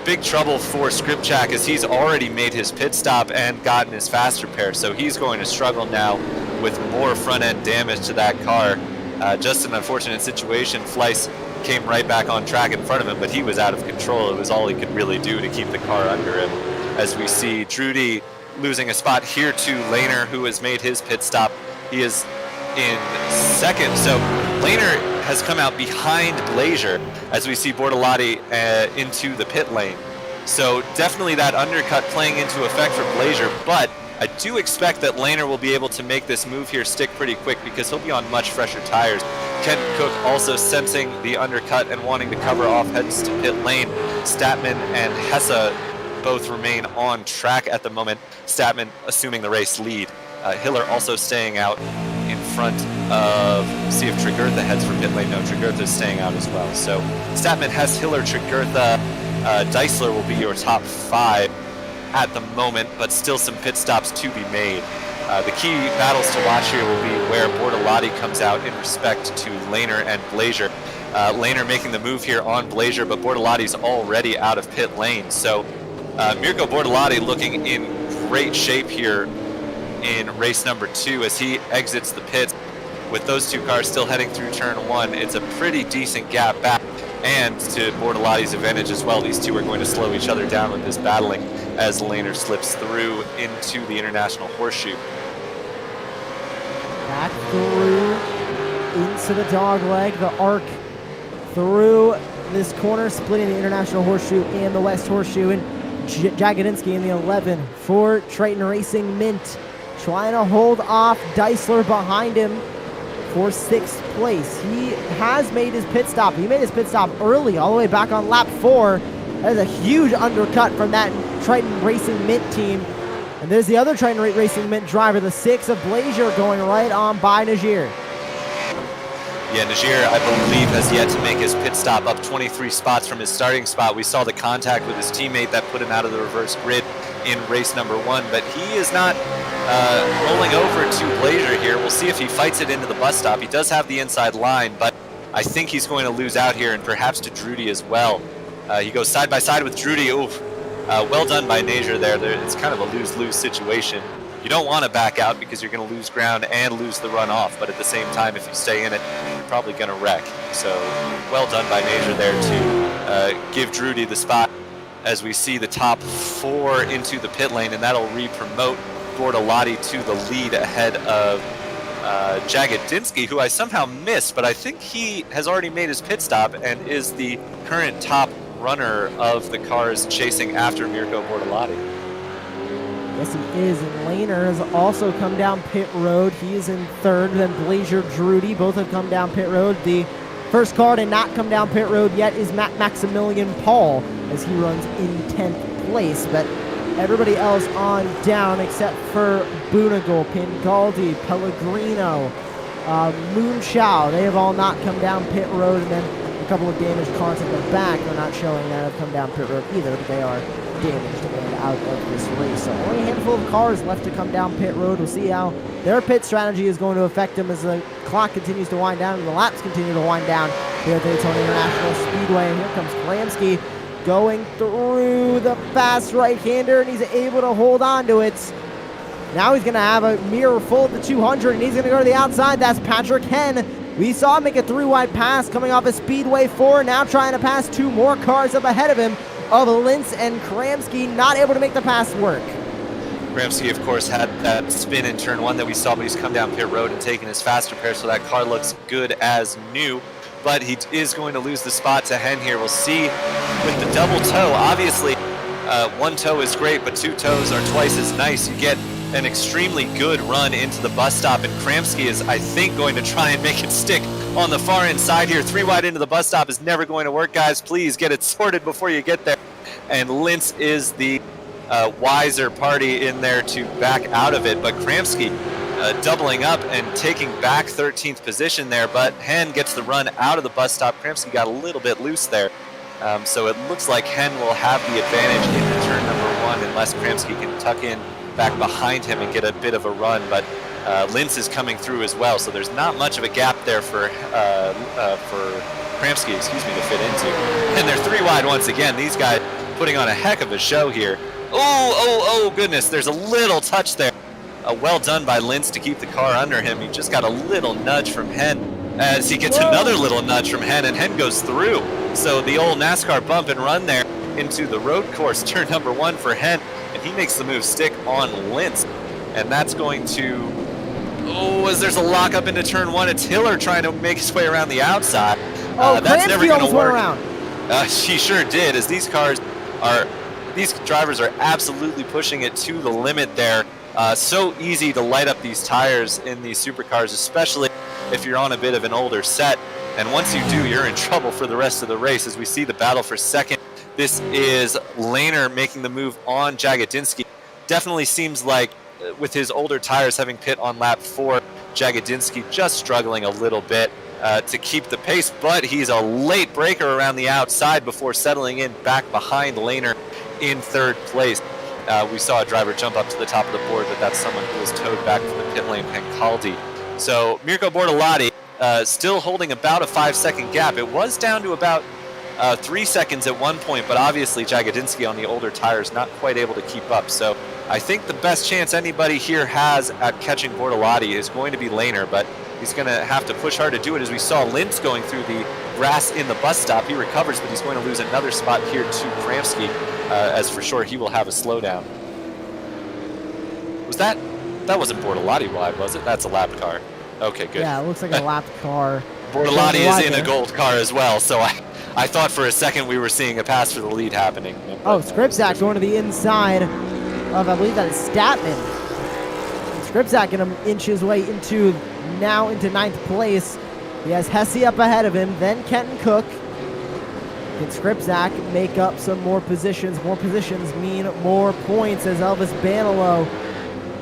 big trouble for Skripczak as he's already made his pit stop and gotten his faster pair. So he's going to struggle now with more front end damage to that car. Just an unfortunate situation. Fleiss came right back on track in front of him, but he was out of control. It was all he could really do to keep the car under him. As we see Drudy losing a spot here to Lehner, who has made his pit stop. He is in second. So Lehner has come out behind Blazer as we see Bortolotti into the pit lane. So definitely that undercut playing into effect for Blazer, but I do expect that Lehner will be able to make this move here stick pretty quick because he'll be on much fresher tires. Kent Cook also sensing the undercut and wanting to cover off, heads to pit lane. Statman and Hesse both remain on track at the moment. Statman assuming the race lead. Hiller also staying out in front of, see if Tregurtha heads for pit lane. No, Tregurtha is staying out as well. So Statman, Hess, Hiller, Tregurtha, Deisler will be your top 5 at the moment, but still some pit stops to be made. The key battles to watch here will be where Bortolotti comes out in respect to Lehner and Blazer. Lehner making the move here on Blazer, but Bortolotti's already out of pit lane. So Mirko Bortolotti looking in great shape here in race number 2 as he exits the pits. With those two cars still heading through turn 1, it's a pretty decent gap back, and to Bortolotti's advantage as well. These two are going to slow each other down with this battling as Lehner slips through into the International Horseshoe. Back through into the dogleg, the arc through this corner, splitting the International Horseshoe and the West Horseshoe, and Jagodinski in the 11 for Triton Racing Mint, trying to hold off Deisler behind him for 6th place. He has made his pit stop. He made his pit stop early, all the way back on lap 4. That is a huge undercut from that Triton Racing Mint team. And there's the other Triton Racing Mint driver, the 6 of Blazer, going right on by Najir. Yeah, Najir, I believe, has yet to make his pit stop, up 23 spots from his starting spot. We saw the contact with his teammate that put him out of the reverse grid in race number 1, but he is not rolling over to Blazer here. We'll see if he fights it into the bus stop. He does have the inside line, but I think he's going to lose out here, and perhaps to Drudy as well. He goes side by side with Drudy. Oof. Well done by Najir there. It's kind of a lose-lose situation. You don't want to back out because you're going to lose ground and lose the runoff, but at the same time, if you stay in it, you're probably going to wreck. So well done by Najir there to give Drudy the spot as we see the top 4 into the pit lane, and that'll re-promote Bortolotti to the lead ahead of Jagodinski, who I somehow missed, but I think he has already made his pit stop and is the current top runner of the cars chasing after Mirko Bortolotti. Yes, he is, and Lehner has also come down pit road. He is in 3rd, then Blazer, Drudy, both have come down pit road. The first car to not come down pit road yet is Maximilian Paul, as he runs in 10th place, but everybody else on down except for Boonigal, Pingaldi, Pellegrino, Moonshao. They have all not come down pit road, and then a couple of damaged cars at the back are not showing that have come down pit road either, but they are damaged and out of this race. So only a handful of cars left to come down pit road. We'll see how their pit strategy is going to affect them as the clock continues to wind down and the laps continue to wind down here at Daytona International Speedway. And here comes Kramski going through the fast right-hander, and he's able to hold on to it. Now he's going to have a mirror full of the 200, and he's going to go to the outside. That's Patrick Henn. We saw him make a 3-wide pass coming off of Speedway 4, now trying to pass 2 more cars up ahead of him, of Lintz and Kramski, not able to make the pass work. Kramski, of course, had that spin in turn 1 that we saw, but he's come down pit road and taken his faster pair, so that car looks good as new. But he is going to lose the spot to Henn here. We'll see with the double toe. Obviously, 1 toe is great, but 2 toes are twice as nice. You get an extremely good run into the bus stop, and Kramski is, I think, going to try and make it stick on the far inside here. 3 wide into the bus stop is never going to work, guys. Please get it sorted before you get there. And Lintz is the wiser party in there to back out of it, but Kramski doubling up and taking back 13th position there, but Hen gets the run out of the bus stop. Kramski got a little bit loose there. So it looks like Hen will have the advantage into turn number 1 unless Kramski can tuck in back behind him and get a bit of a run, but Lintz is coming through as well, so there's not much of a gap there for Kramski, to fit into. And they're 3 wide once again. These guys putting on a heck of a show here. Oh goodness, there's a little touch there. Well done by Lintz to keep the car under him. He just got a little nudge from Hen as he gets another little nudge from Hen, and Hen goes through. So the old NASCAR bump and run there into the road course, turn number 1 for Hen, and he makes the move stick on Lintz. And that's going to, as there's a lockup into turn 1, it's Hiller trying to make his way around the outside. That's never going to work. She sure did, as these drivers are absolutely pushing it to the limit there. So easy to light up these tires in these supercars, especially if you're on a bit of an older set. And once you do, you're in trouble for the rest of the race. As we see the battle for second, this is Lehner making the move on Jagodinski. Definitely seems like with his older tires having pit on lap 4, Jagodinski just struggling a little bit to keep the pace, but he's a late breaker around the outside before settling in back behind Lehner in 3rd place. We saw a driver jump up to the top of the board, but that's someone who was towed back from the pit lane, Pancaldi. So Mirko Bortolotti still holding about a 5-second gap. It was down to about 3 seconds at one point, but obviously Jagodinski on the older tires not quite able to keep up. So I think the best chance anybody here has at catching Bortolotti is going to be Lehner, but he's going to have to push hard to do it. As we saw Lintz going through the grass in the bus stop, he recovers, but he's going to lose another spot here to Kramski, as for sure he will have a slowdown. Was that wasn't Bortolotti wide, was it? That's a lap car. Okay, good. Yeah, it looks like a lapped car. Bortolotti is in a gold car as well, so I thought for a second we were seeing a pass for the lead happening. Skripczak going to the inside of, I believe that is Statman. Skripczak going to inch his way into 9th place. He has Hesse up ahead of him, then Kenton Cook. Can Skripczak make up some more positions? More positions mean more points, as Elvis Banilo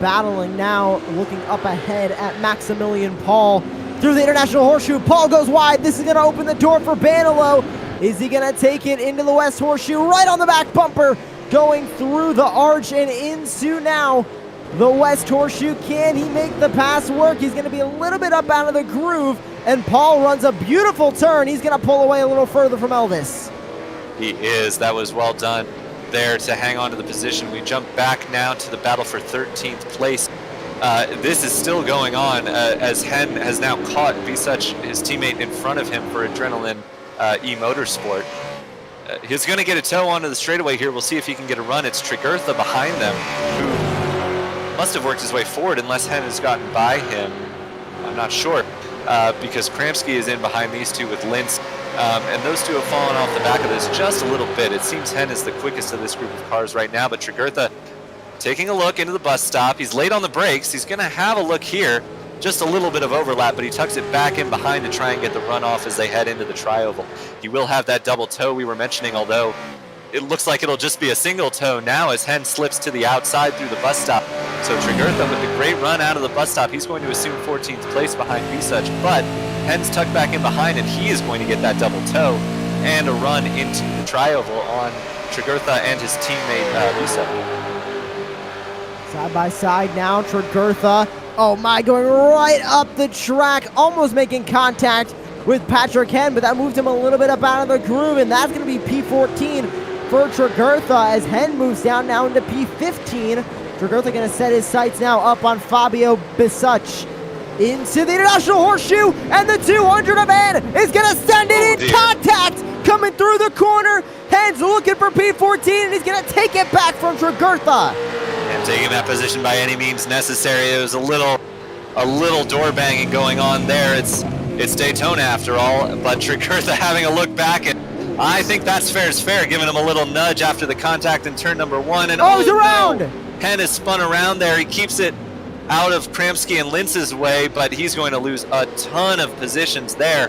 battling now, looking up ahead at Maximilian Paul through the International Horseshoe. Paul goes wide. This is going to open the door for Banilo. Is he going to take it into the West Horseshoe? Right on the back bumper, going through the arch and into now the West Horseshoe. Can he make the pass work? He's going to be a little bit up out of the groove, and Paul runs a beautiful turn. He's going to pull away a little further from Elvis. He is. That was well done there to hang on to the position. We jump back now to the battle for 13th place. This is still going on as Hen has now caught Visuch, his teammate in front of him for Adrenaline e-motorsport. He's going to get a tow onto the straightaway here. We'll see if he can get a run. It's Trigurtha behind them, who must have worked his way forward unless Hen has gotten by him. I'm not sure, because Kramski is in behind these two with Lintz. And those two have fallen off the back of this just a little bit. It seems Hen is the quickest of this group of cars right now, but Trigurtha taking a look into the bus stop. He's late on the brakes. He's going to have a look here. Just a little bit of overlap, but he tucks it back in behind to try and get the runoff as they head into the tri-oval. He will have that double tow we were mentioning, although it looks like it'll just be a single tow now as Hen slips to the outside through the bus stop. So Trigurtha with the great run out of the bus stop, he's going to assume 14th place behind Visuch, but Hen's tucked back in behind, and he is going to get that double tow and a run into the tri-oval on Trigurtha and his teammate Visuch. Side by side now, Trigurtha. Oh my, going right up the track, almost making contact with Patrick Hen, but that moved him a little bit up out of the groove, and that's going to be P14 for Trigurtha as Hen moves down now into P15. Trigurtha going to set his sights now up on Fabio Visuch into the International Horseshoe, and the 200 of Hen is going to send it in contact, coming through the corner. Hen's looking for P14, and he's going to take it back from Trigurtha. And taking that position by any means necessary. It was a little door banging going on there. It's Daytona after all, but Trigurtha having a look back, and I think that's fair is fair, giving him a little nudge after the contact in turn number 1. And he's around! No, Hen is spun around there. He keeps it out of Kramski and Lintz's way, but he's going to lose a ton of positions there.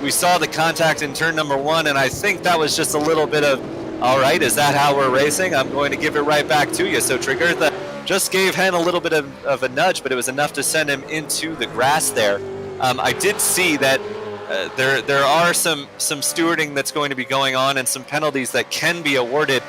We saw the contact in turn number 1, and I think that was just a little bit of All right, is that how we're racing? I'm going to give it right back to you. So Tregurtha just gave Hen a little bit of a nudge, but it was enough to send him into the grass there. I did see that there are some stewarding that's going to be going on and some penalties that can be awarded,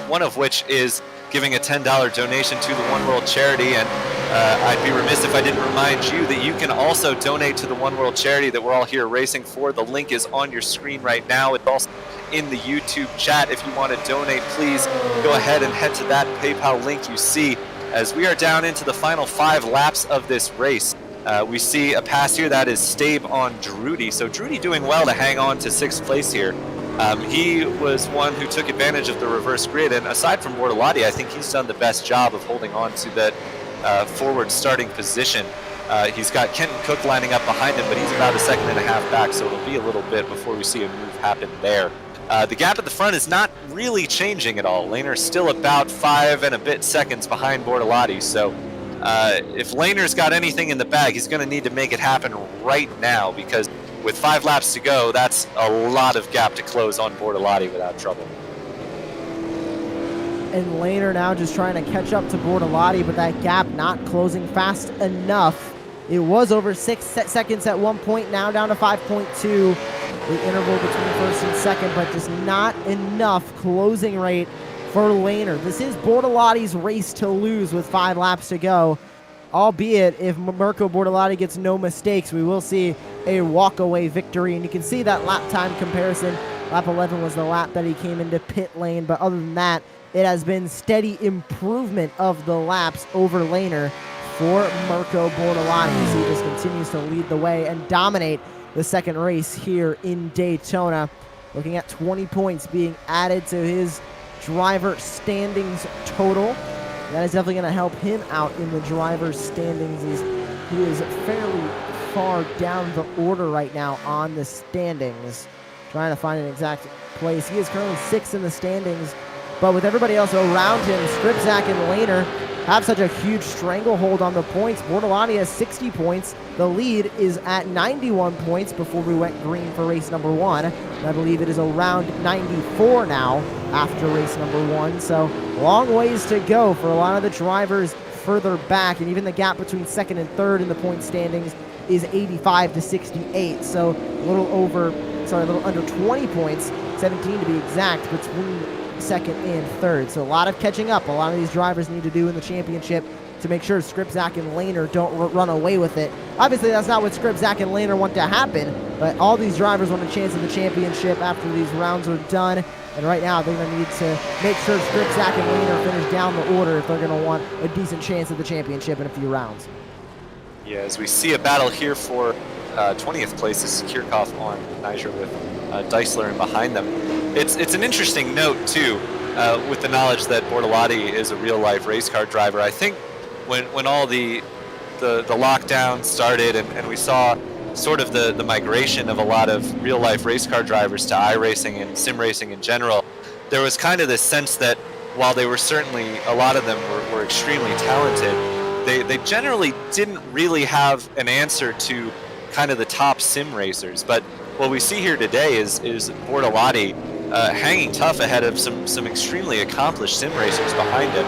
one of which is giving a $10 donation to the One World charity. And I'd be remiss if I didn't remind you that you can also donate to the One World charity that we're all here racing for. The link is on your screen right now. It's also in the YouTube chat. If you want to donate, please go ahead and head to that PayPal link you see. As we are down into the final 5 laps of this race, we see a pass here that is Stabe on Drudy. So Drudy doing well to hang on to 6th place here. He was one who took advantage of the reverse grid, and aside from Bortolotti, I think he's done the best job of holding on to that forward starting position. He's got Kenton Cook lining up behind him, but he's about a 1.5 seconds back, so it'll be a little bit before we see a move happen there. The gap at the front is not really changing at all. Lehner's still about 5 and a bit seconds behind Bortolotti, so if Lehner's got anything in the bag, he's going to need to make it happen right now, because with 5 laps to go, that's a lot of gap to close on Bortolotti without trouble. And Lehner now just trying to catch up to Bortolotti, but that gap not closing fast enough. It was over 6 seconds at one point, now down to 5.2. The interval between first and second, but just not enough closing rate for Lehner. This is Bortolotti's race to lose with 5 laps to go. Albeit, if Mirko Bortolotti gets no mistakes, we will see a walk-away victory. And you can see that lap time comparison. Lap 11 was the lap that he came into pit lane, but other than that, it has been steady improvement of the laps over Lehner for Mirko Bortolotti. As he just continues to lead the way and dominate the second race here in Daytona. Looking at 20 points being added to his driver standings total. That is definitely going to help him out in the driver's standings. He is fairly far down the order right now on the standings. Trying to find an exact place. He is currently 6th in the standings, but with everybody else around him, Skripczak and Lehner have such a huge stranglehold on the points. Bortolotti has 60 points. The lead is at 91 points before we went green for race number 1. And I believe it is around 94 now after race number 1. So long ways to go for a lot of the drivers further back. And even the gap between 2nd and 3rd in the point standings is 85 to 68. So a little under 20 points, 17 to be exact, between 2nd and 3rd. So a lot of catching up a lot of these drivers need to do in the championship to make sure Skripczak and Lehner don't run away with it. Obviously, that's not what Skripczak and Lehner want to happen, but all these drivers want a chance at the championship after these rounds are done. And right now, they're going to need to make sure Skripczak and Lehner finish down the order if they're going to want a decent chance at the championship in a few rounds. Yeah, as we see a battle here for 20th place, this is Kirchhoff on Niger with Deisler in behind them. It's an interesting note, too, with the knowledge that Bortolotti is a real-life race car driver. I think when all the lockdown started and we saw sort of the migration of a lot of real-life race car drivers to iRacing and sim racing in general, there was kind of this sense that while they were certainly, a lot of them were extremely talented, they generally didn't really have an answer to kind of the top sim racers. But what we see here today is Bortolotti hanging tough ahead of some extremely accomplished sim racers behind him.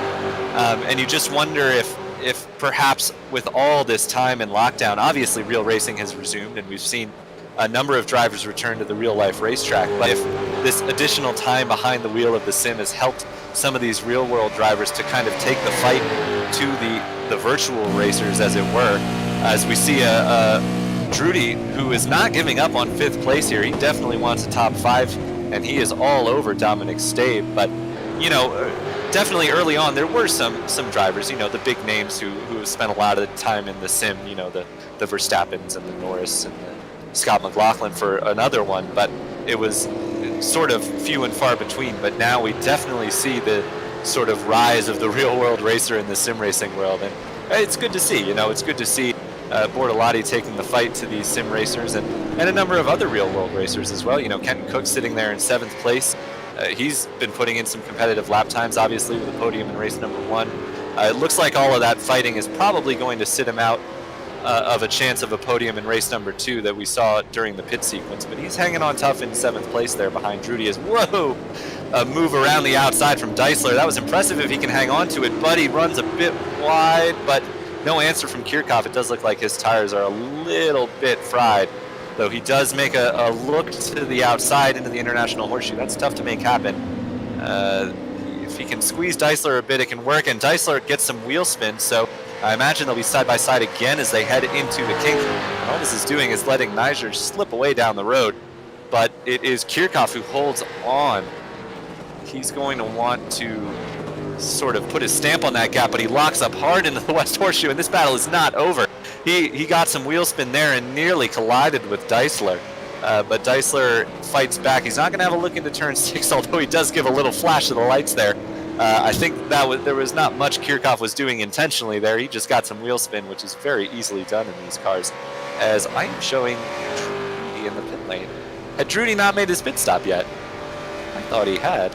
And you just wonder if perhaps with all this time in lockdown, obviously real racing has resumed and we've seen a number of drivers return to the real life racetrack, but if this additional time behind the wheel of the sim has helped some of these real world drivers to kind of take the fight to the virtual racers, as it were, as we see a Drudy, who is not giving up on 5th place here. He definitely wants a top 5, and he is all over Dominic Stabe. But, you know, definitely early on, there were some drivers, you know, the big names who have spent a lot of the time in the sim, you know, the Verstappens and the Norris and the Scott McLaughlin for another one. But it was sort of few and far between. But now we definitely see the sort of rise of the real world racer in the sim racing world. And it's good to see, you know, it's good to see Bortolotti taking the fight to these sim racers and a number of other real world racers as well. You know, Kenton Cook sitting there in 7th place. He's been putting in some competitive lap times, obviously, with a podium in race number 1. It looks like all of that fighting is probably going to sit him out of a chance of a podium in race number 2 that we saw during the pit sequence. But he's hanging on tough in 7th place there behind Drudy. Whoa! a move around the outside from Deisler. That was impressive if he can hang on to it, but he runs a bit wide, but no answer from Kirchhoff. It does look like his tires are a little bit fried, though he does make a look to the outside into the International Horseshoe. That's tough to make happen. If he can squeeze Deisler a bit, it can work, and Deisler gets some wheel spin, so I imagine they'll be side by side again as they head into the kink. And all this is doing is letting Niger slip away down the road, but it is Kirchhoff who holds on. He's going to want to sort of put his stamp on that gap, but he locks up hard into the West Horseshoe, and this battle is not over. He got some wheel spin there and nearly collided with Deisler, but Deisler fights back. He's not going to have a look into turn 6, although he does give a little flash of the lights there. I think there was not much Kirchhoff was doing intentionally there. He just got some wheel spin, which is very easily done in these cars. As I am showing Drudy in the pit lane. Had Drudy not made his pit stop yet? I thought he had.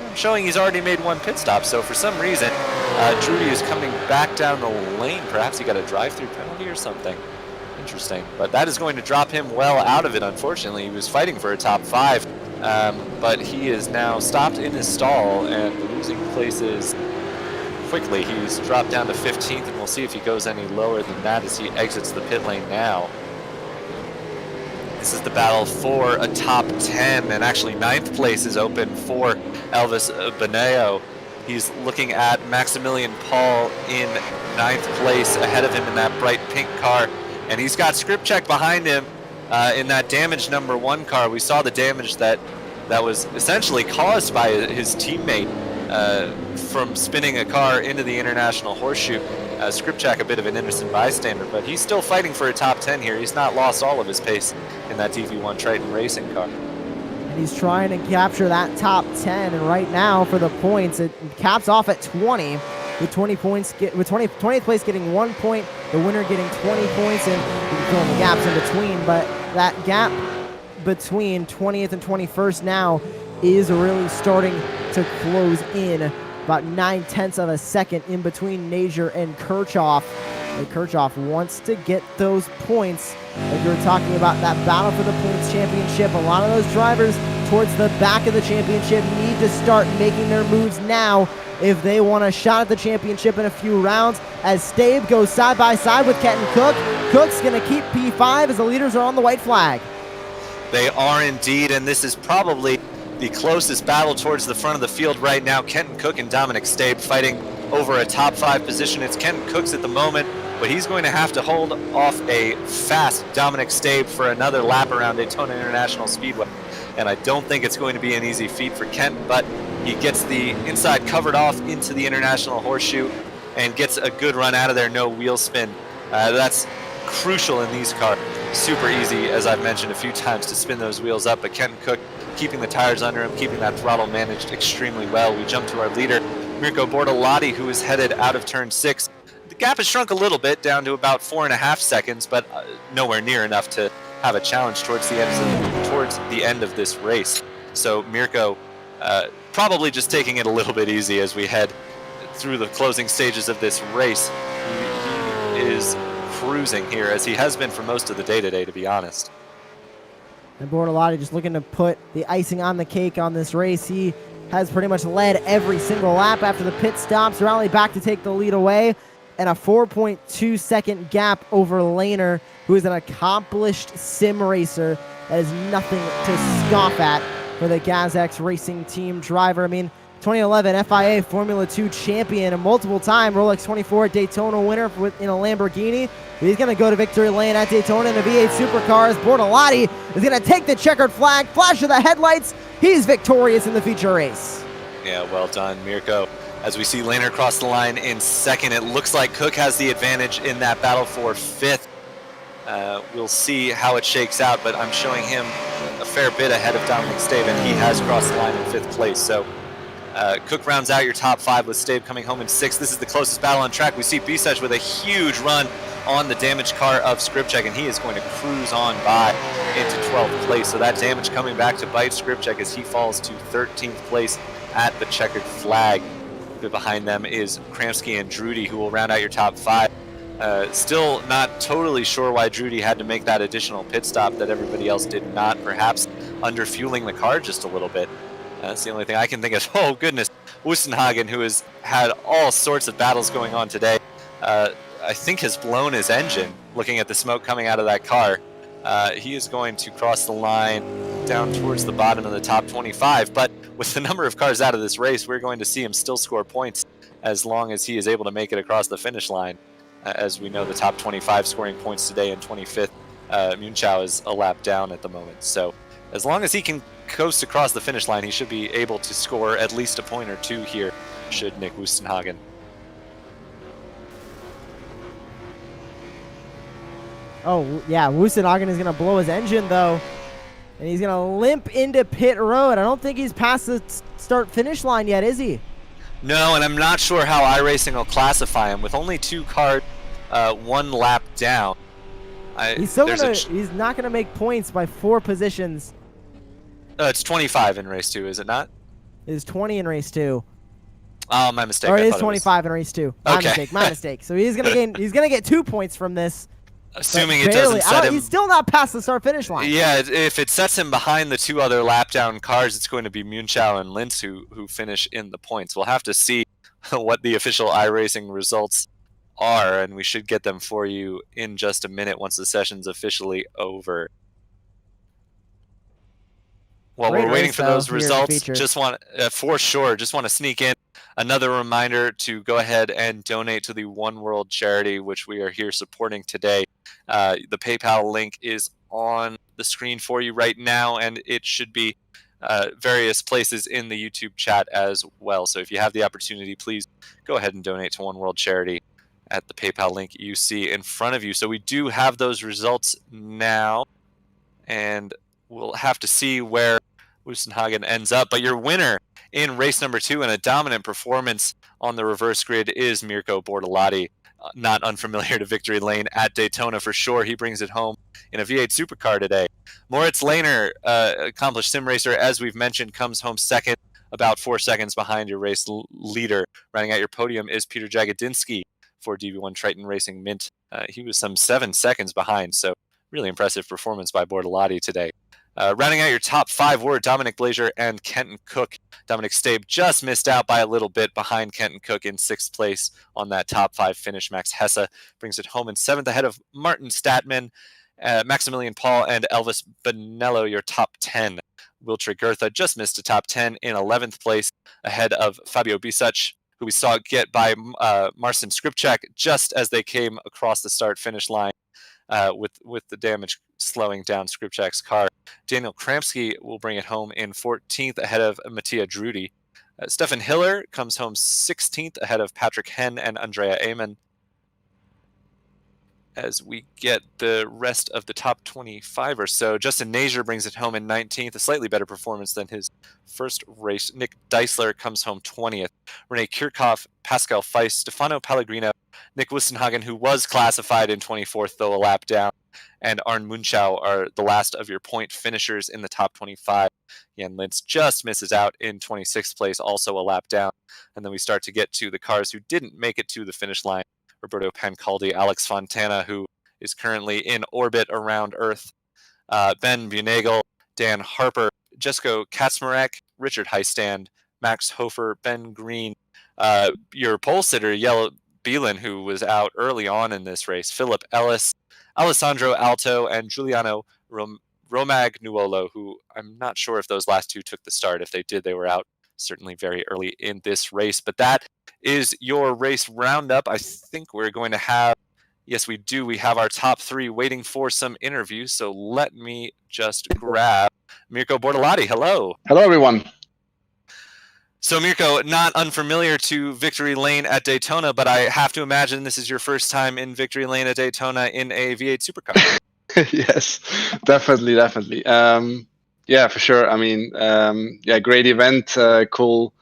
I'm showing he's already made one pit stop, so for some reason, Drudy is coming back down the lane. Perhaps he got a drive-through penalty or something. Interesting. But that is going to drop him well out of it, unfortunately. He was fighting for a top 5. But he is now stopped in his stall and losing places quickly. He's dropped down to 15th, and we'll see if he goes any lower than that as he exits the pit lane now. This is the battle for a top 10, and actually 9th place is open for Elvis Beneo. He's looking at Maximilian Paul in 9th place ahead of him in that bright pink car, and he's got script check behind him. In that damaged number 1 car. We saw the damage that was essentially caused by his teammate from spinning a car into the International Horseshoe. Skripchak, a bit of an innocent bystander, but he's still fighting for a top 10 here. He's not lost all of his pace in that TV1 Triton racing car. And he's trying to capture that top 10, and right now for the points, it caps off at 20. With 20 points, with 20th place getting 1 point, the winner getting 20 points, and you can fill in the gaps in between. But that gap between 20th and 21st now is really starting to close in. About 9/10 of a second in between Nager and Kirchhoff. And Kirchhoff wants to get those points. Like we were talking about, that battle for the points championship, a lot of those drivers towards the back of the championship need to start making their moves now if they want a shot at the championship in a few rounds, as Stabe goes side by side with Kenton Cook. Cook's going to keep P5 as the leaders are on the white flag. They are indeed, and this is probably the closest battle towards the front of the field right now. Kenton Cook and Dominic Stabe fighting over a top 5 position. It's Kenton Cook's at the moment, but he's going to have to hold off a fast Dominic Stabe for another lap around Daytona International Speedway. And I don't think it's going to be an easy feat for Kenton, but he gets the inside covered off into the International Horseshoe and gets a good run out of there, no wheel spin. That's crucial in these cars. Super easy, as I've mentioned a few times, to spin those wheels up, but Kenton Cook keeping the tires under him, keeping that throttle managed extremely well. We jump to our leader, Mirko Bortolotti, who is headed out of turn 6. The gap has shrunk a little bit, down to about 4.5 seconds, but nowhere near enough to have a challenge towards the end of this race. So Mirko probably just taking it a little bit easy as we head through the closing stages of this race. He is cruising here, as he has been for most of the day today, to be honest. And Bortolotti just looking to put the icing on the cake on this race. He has pretty much led every single lap after the pit stops, rally back to take the lead away, and a 4.2 second gap over Lehner, who is an accomplished sim racer. That is nothing to scoff at for the GazX Racing Team driver. I mean, 2011 FIA Formula 2 champion, a multiple-time Rolex 24 Daytona winner in a Lamborghini. He's going to go to victory lane at Daytona in a V8 Supercars. Bortolotti is going to take the checkered flag, flash of the headlights. He's victorious in the feature race. Yeah, well done, Mirko. As we see Lehner cross the line in second, it looks like Cook has the advantage in that battle for 5th. We'll see how it shakes out, but I'm showing him a fair bit ahead of Dominic Stabe, and he has crossed the line in 5th place. So Cook rounds out your top 5 with Stabe coming home in 6th. This is the closest battle on track. We see Bisech with a huge run on the damaged car of Skripczak, and he is going to cruise on by into 12th place. So that damage coming back to bite Skripczak as he falls to 13th place at the checkered flag. Behind them is Kramsky and Drudy, who will round out your top 5. Still not totally sure why Drudy had to make that additional pit stop that everybody else did not, perhaps under fueling the car just a little bit. That's the only thing I can think of. Oh, goodness. Wustenhagen, who has had all sorts of battles going on today, I think has blown his engine, looking at the smoke coming out of that car. He is going to cross the line down towards the bottom of the top 25, but with the number of cars out of this race, we're going to see him still score points as long as he is able to make it across the finish line. As we know, the top 25 scoring points today in 25th, Munchau is a lap down at the moment. So as long as he can coast across the finish line, he should be able to score at least a point or two here, should Nick Wustenhagen. Oh, yeah, Wustenhagen is going to blow his engine, though. And he's going to limp into pit road. I don't think he's past the start-finish line yet, is he? No, and I'm not sure how iRacing will classify him. With only 2 cars, 1 lap down. He's not going to make points by 4 positions. It's 25 in race 2, is it not? It is 20 in race 2. Oh, my mistake. Or it is 25 in race 2. My mistake. So he's going to get 2 points from this. Assuming it doesn't set him. He's still not past the start-finish line. Yeah, if it sets him behind the 2 other lap-down cars, it's going to be Munchau and Lintz who finish in the points. We'll have to see what the official iRacing results are, and we should get them for you in just a minute once the session's officially over. While we're waiting for those results, just want to sneak in another reminder to go ahead and donate to the One World charity, which we are here supporting today. The PayPal link is on the screen for you right now, and it should be various places in the YouTube chat as well. So if you have the opportunity, please go ahead and donate to One World charity at the PayPal link you see in front of you. So we do have those results now, and we'll have to see where Wustenhagen ends up. But your winner in race number 2 and a dominant performance on the reverse grid is Mirko Bortolotti. Not unfamiliar to victory lane at Daytona for sure. He brings it home in a V8 supercar today. Moritz Lehner, accomplished sim racer, as we've mentioned, comes home second, about 4 seconds behind your race leader. Rounding out your podium is Peter Jagodinsky for DB1 Triton Racing Mint. He was some 7 seconds behind, so really impressive performance by Bortolotti today. Rounding out your top 5 were Dominic Blazier and Kenton Cook. Dominic Stabe just missed out by a little bit behind Kenton Cook in 6th place on that top 5 finish. Max Hesse brings it home in 7th ahead of Martin Statman, Maximilian Paul, and Elvis Bonello, your top 10. Wiltre Gertha just missed a top 10 in 11th place ahead of Fabio Bisuch, who we saw get by Marcin Skripczak just as they came across the start-finish line with the damage slowing down Skripczak's car. Daniel Kramsky will bring it home in 14th ahead of Mattia Drudy. Stefan Hiller comes home 16th ahead of Patrick Henn and Andrea Amann. As we get the rest of the top 25 or so, Justin Nazier brings it home in 19th, a slightly better performance than his first race. Nick Deisler comes home 20th. Rene Kirchhoff, Pascal Feist, Stefano Pellegrino, Nick Wustenhagen, who was classified in 24th, though a lap down, and Arn Munchau are the last of your point finishers in the top 25. Jan Lintz just misses out in 26th place, also a lap down. And then we start to get to the cars who didn't make it to the finish line. Roberto Pancaldi, Alex Fontana, who is currently in orbit around Earth, Ben Bunagel, Dan Harper, Jesko Kaczmarek, Richard Heistand, Max Hofer, Ben Green, your pole sitter, Yellow Beelan, who was out early on in this race, Philip Ellis, Alessandro Alto, and Giuliano Romagnuolo, who I'm not sure if those last 2 took the start. If they did, they were out certainly very early in this race. But that is your race roundup. I think we're going to have, yes, we do. We have our top 3 waiting for some interviews. So let me just grab Mirko Bortolotti. Hello. Hello, everyone. So Mirko, not unfamiliar to Victory Lane at Daytona, but I have to imagine this is your first time in Victory Lane at Daytona in a V8 supercar. Yes, definitely. Yeah, for sure. I mean, yeah, great event. Cool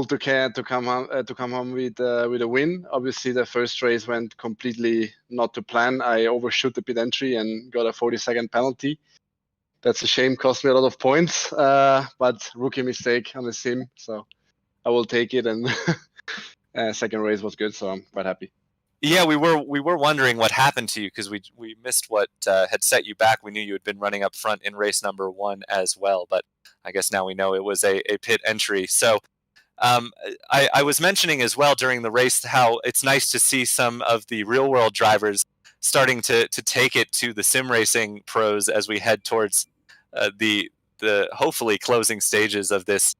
to come home with a win. Obviously, the first race went completely not to plan. I overshoot the pit entry and got a 40-second penalty. That's a shame. Cost me a lot of points, but rookie mistake on the sim, so I will take it. And second race was good, so I'm quite happy. Yeah, we were wondering what happened to you because we missed what had set you back. We knew you had been running up front in race number 1 as well, but I guess now we know it was a pit entry. So I was mentioning as well during the race how it's nice to see some of the real world drivers starting to take it to the sim racing pros as we head towards the hopefully closing stages of this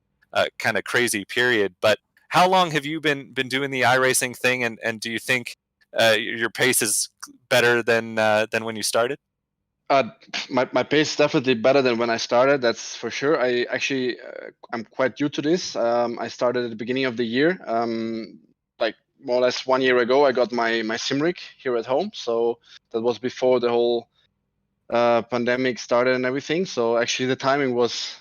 kind of crazy period. But how long have you been doing the iRacing thing, and do you think your pace is better than when you started? My pace is definitely better than when I started. That's for sure. I actually I'm quite new to this. I started at the beginning of the year. Like more or less 1 year ago, I got my sim rig here at home. So that was before the whole pandemic started and everything. So actually, the timing was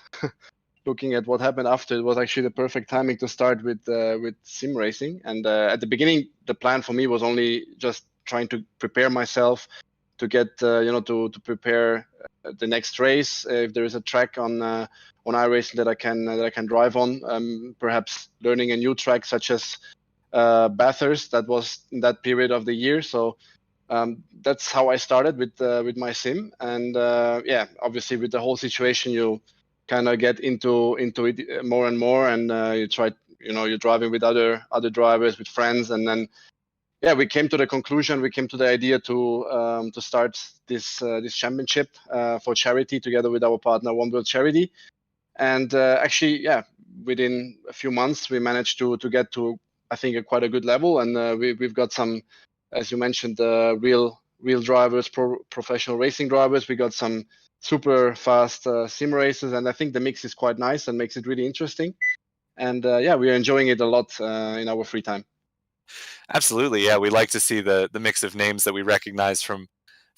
looking at what happened after. It was actually the perfect timing to start with sim racing. And at the beginning, the plan for me was only just trying to prepare myself to get to prepare the next race. If there is a track on iRacing that I can drive on, perhaps learning a new track such as Bathurst. That was in that period of the year. So that's how I started with my sim. And yeah, obviously with the whole situation, you kind of get into it more and more, and you try. You're driving with other drivers, with friends, and then yeah, we came to the conclusion. We came to the idea to start this championship for charity together with our partner One World Charity. And actually, yeah, within a few months we managed to get to, I think, quite a good level. And we've got some, as you mentioned, real drivers, professional racing drivers. We got some super fast sim races, and I think the mix is quite nice and makes it really interesting. And yeah, we are enjoying it a lot in our free time. Absolutely, yeah. We like to see the mix of names that we recognize from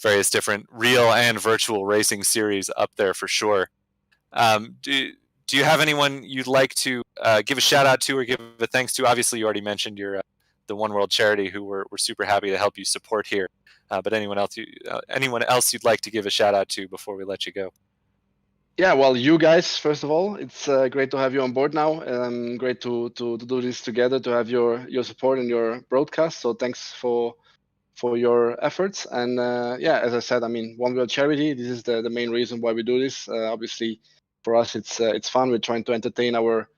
various different real and virtual racing series up there for sure. Do you have anyone you'd like to give a shout out to or give a thanks to? Obviously, you already mentioned your the One World Charity, who we're super happy to help you support here. But anyone else you'd like to give a shout out to before we let you go? Yeah, well, you guys, first of all, it's great to have you on board now. Great to do this together, to have your support and your broadcast. So thanks for your efforts. And yeah, as I said, I mean, One World Charity. This is the main reason why we do this. Obviously, for us, it's fun. We're trying to entertain our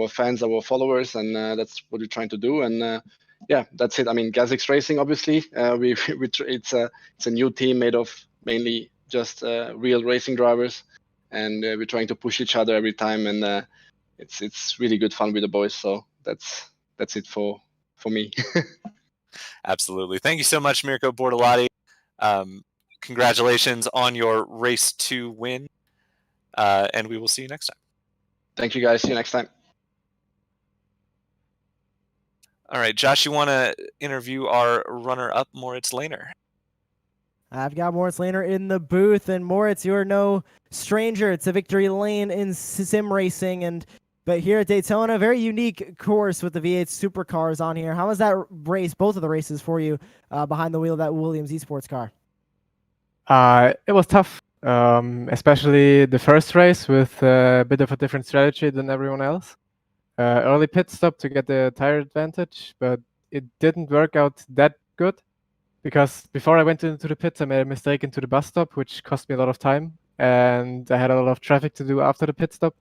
fans, our followers, and that's what we're trying to do. And yeah, that's it. I mean, GazX Racing, obviously, it's a new team made of mainly just real racing drivers, and we're trying to push each other every time, and it's really good fun with the boys. So that's it for me. Absolutely. Thank you so much, Mirko Bortolotti. Congratulations on your race 2 win, and we will see you next time. Thank you, guys. See you next time. All right, Josh, you want to interview our runner-up, Moritz Lehner? I've got Moritz Lehner in the booth, and Moritz, you're no stranger to victory lane in sim racing, but here at Daytona, very unique course with the V8 supercars on here. How was that race, both of the races for you, behind the wheel of that Williams eSports car? It was tough, especially the first race with a bit of a different strategy than everyone else. Early pit stop to get the tire advantage, but it didn't work out that good because before I went into the pits, I made a mistake into the bus stop, which cost me a lot of time, and I had a lot of traffic to do after the pit stop.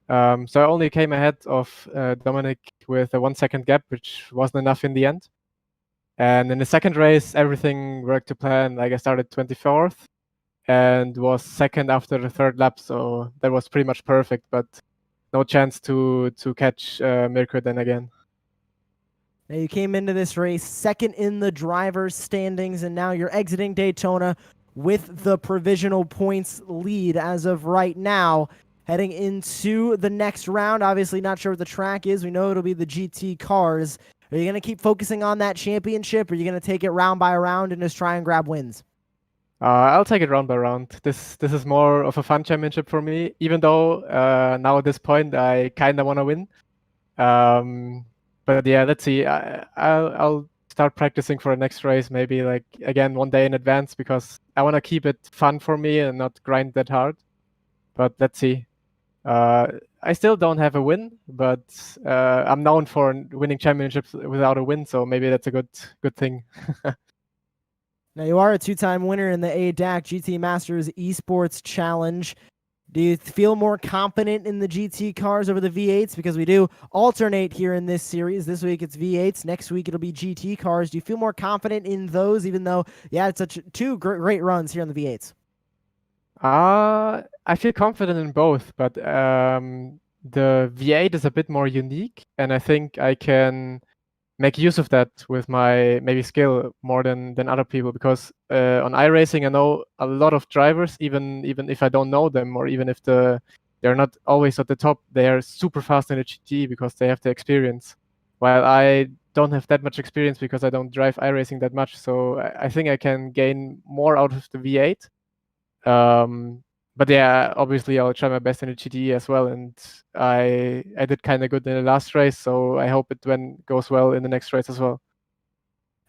So I only came ahead of Dominic with a 1 second gap, which wasn't enough in the end. And in the second race, everything worked to plan. Like I started 24th and was second after the third lap, so that was pretty much perfect, but no chance to catch Mirko then again. Now you came into this race second in the driver's standings, and now you're exiting Daytona with the provisional points lead as of right now. Heading into the next round, obviously not sure what the track is. We know it'll be the GT cars. Are you going to keep focusing on that championship, or are you going to take it round by round and just try and grab wins? I'll take it round by round. This is more of a fun championship for me, even though now at this point I kind of want to win. But yeah, let's see. I'll start practicing for the next race, maybe like again 1 day in advance, because I want to keep it fun for me and not grind that hard. But let's see. I still don't have a win, but I'm known for winning championships without a win, so maybe that's a good thing. Now, you are a two-time winner in the ADAC GT Masters Esports Challenge. Do you feel more confident in the GT cars over the V8s? Because we do alternate here in this series. This week it's V8s. Next week it'll be GT cars. Do you feel more confident in those, even though, yeah, it's such two great runs here on the V8s? I feel confident in both, but the V8 is a bit more unique, and I think I can make use of that with my maybe skill more than other people, because on iRacing I know a lot of drivers, even if I don't know them, or even if they're not always at the top, they are super fast in the GT because they have the experience, while I don't have that much experience because I don't drive iRacing that much. So I think I can gain more out of the V8. But yeah, obviously I'll try my best in the GT as well, and I did kind of good in the last race, so I hope it goes well in the next race as well.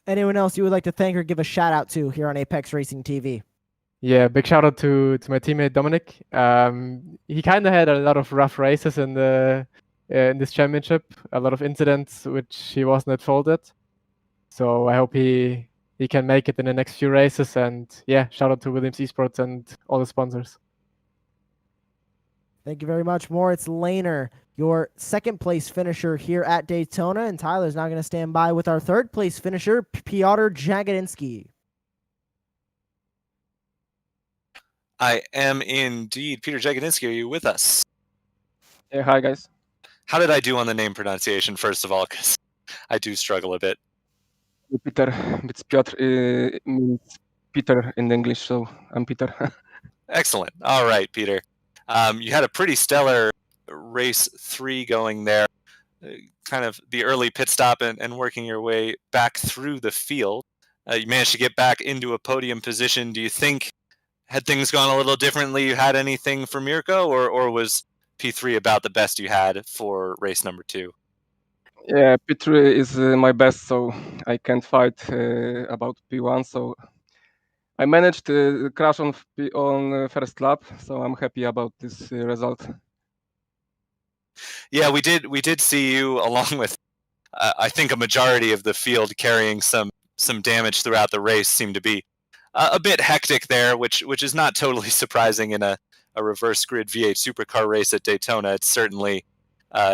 Anyone else you would like to thank or give a shout out to here on Apex Racing TV? Yeah, big shout out to my teammate Dominic. He kind of had a lot of rough races in this championship, a lot of incidents which he wasn't at fault at. So I hope he can make it in the next few races, and yeah, shout out to Williams Esports and all the sponsors. Thank you very much, Moritz Lehner, your second place finisher here at Daytona. And Tyler's now going to stand by with our third place finisher, Piotr Jagodinski. I am indeed. Peter Jagodinski, are you with us? Yeah, hi guys. How did I do on the name pronunciation, first of all? Because I do struggle a bit. Peter, it's Piotr, means Peter in English, so I'm Peter. Excellent. All right, Peter. You had a pretty stellar race 3 going there, kind of the early pit stop and working your way back through the field. You managed to get back into a podium position. Do you think, had things gone a little differently, you had anything for Mirko, or was P3 about the best you had for race number 2? Yeah, P3 is my best, so I can't fight about P1. So I managed to crash on first lap, so I'm happy about this result. Yeah, we did see you along with I think a majority of the field carrying some damage throughout the race. Seemed to be a bit hectic there, which is not totally surprising in a reverse grid V8 supercar race at Daytona. It's certainly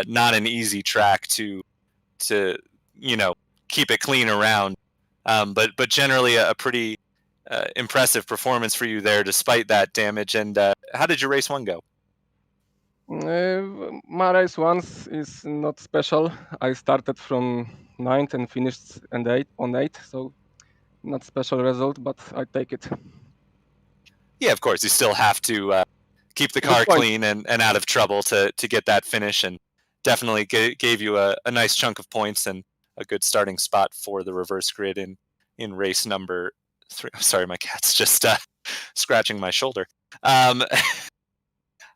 not an easy track to keep it clean around, but generally a pretty impressive performance for you there despite that damage. And how did your race 1 go? My race 1 is not special. I started from 9th and finished on 8th, so not special result, but I take it. Yeah, of course, you still have to keep the car clean and out of trouble to get that finish, and definitely gave you a nice chunk of points and a good starting spot for the reverse grid in race number 3. Sorry, my cat's just scratching my shoulder.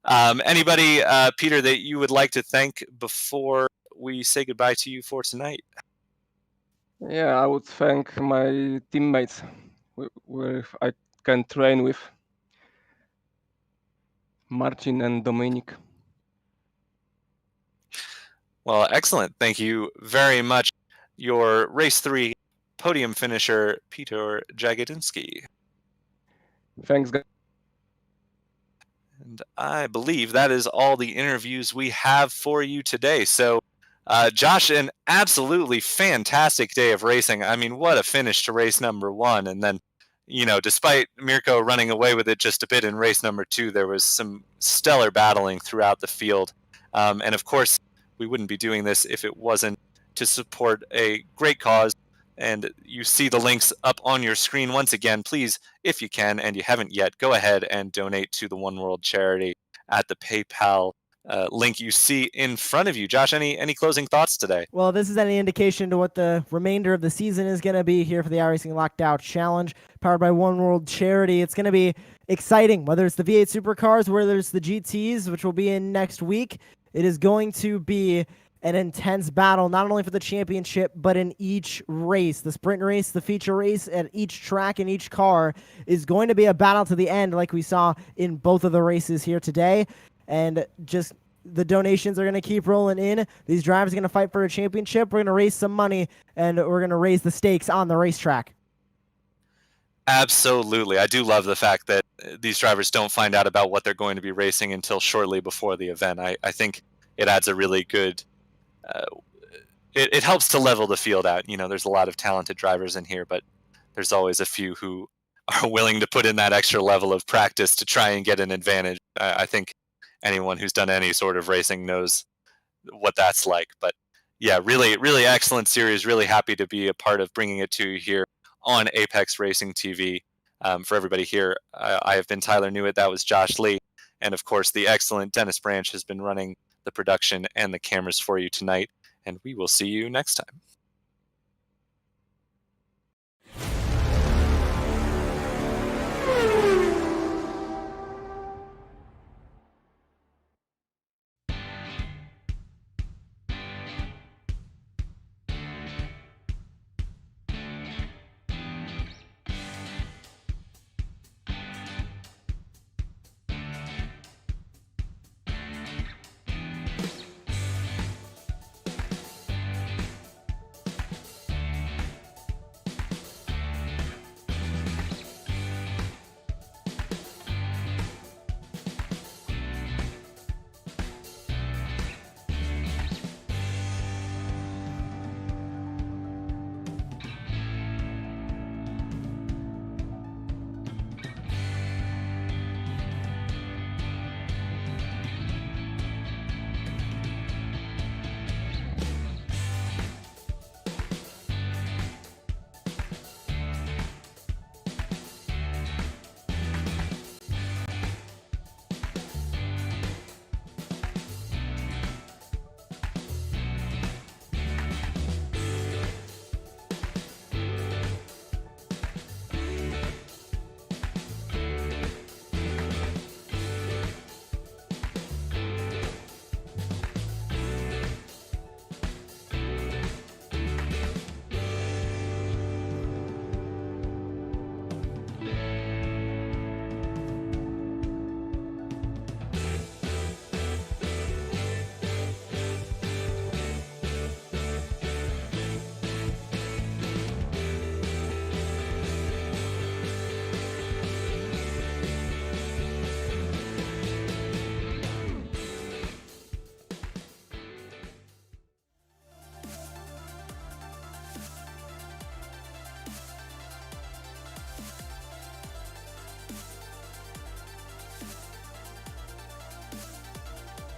Anybody, Peter, that you would like to thank before we say goodbye to you for tonight? Yeah, I would thank my teammates where I can train with, Marcin and Dominic. Well, excellent. Thank you very much. Your race 3 podium finisher, Peter Jagodinski. Thanks, guys. And I believe that is all the interviews we have for you today. So, Josh, an absolutely fantastic day of racing. I mean, what a finish to race number 1. And then, despite Mirko running away with it just a bit in race number 2, there was some stellar battling throughout the field. And of course, we wouldn't be doing this if it wasn't to support a great cause. And you see the links up on your screen once again. Please, if you can and you haven't yet, go ahead and donate to the One World charity at the PayPal link you see in front of you. Josh, any closing thoughts today? Well, if this is any indication to what the remainder of the season is going to be here for the iRacing Lockdown Challenge, powered by One World Charity, it's going to be exciting. Whether it's the V8 Supercars, whether it's the GTs, which will be in next week, it is going to be an intense battle, not only for the championship, but in each race. The sprint race, the feature race, at each track in each car is going to be a battle to the end, like we saw in both of the races here today. and just the donations are going to keep rolling in. These drivers are going to fight for a championship. We're going to raise some money, and we're going to raise the stakes on the racetrack. Absolutely. I do love the fact that these drivers don't find out about what they're going to be racing until shortly before the event. I think it adds a really good it helps to level the field out. You know, there's a lot of talented drivers in here, but there's always a few who are willing to put in that extra level of practice to try and get an advantage. I think anyone who's done any sort of racing knows what that's like. But yeah, really, really excellent series. Really happy to be a part of bringing it to you here on Apex Racing TV. For everybody here, I have been Tyler Newitt. That was Josh Lee. And of course, the excellent Dennis Branch has been running the production and the cameras for you tonight. And we will see you next time.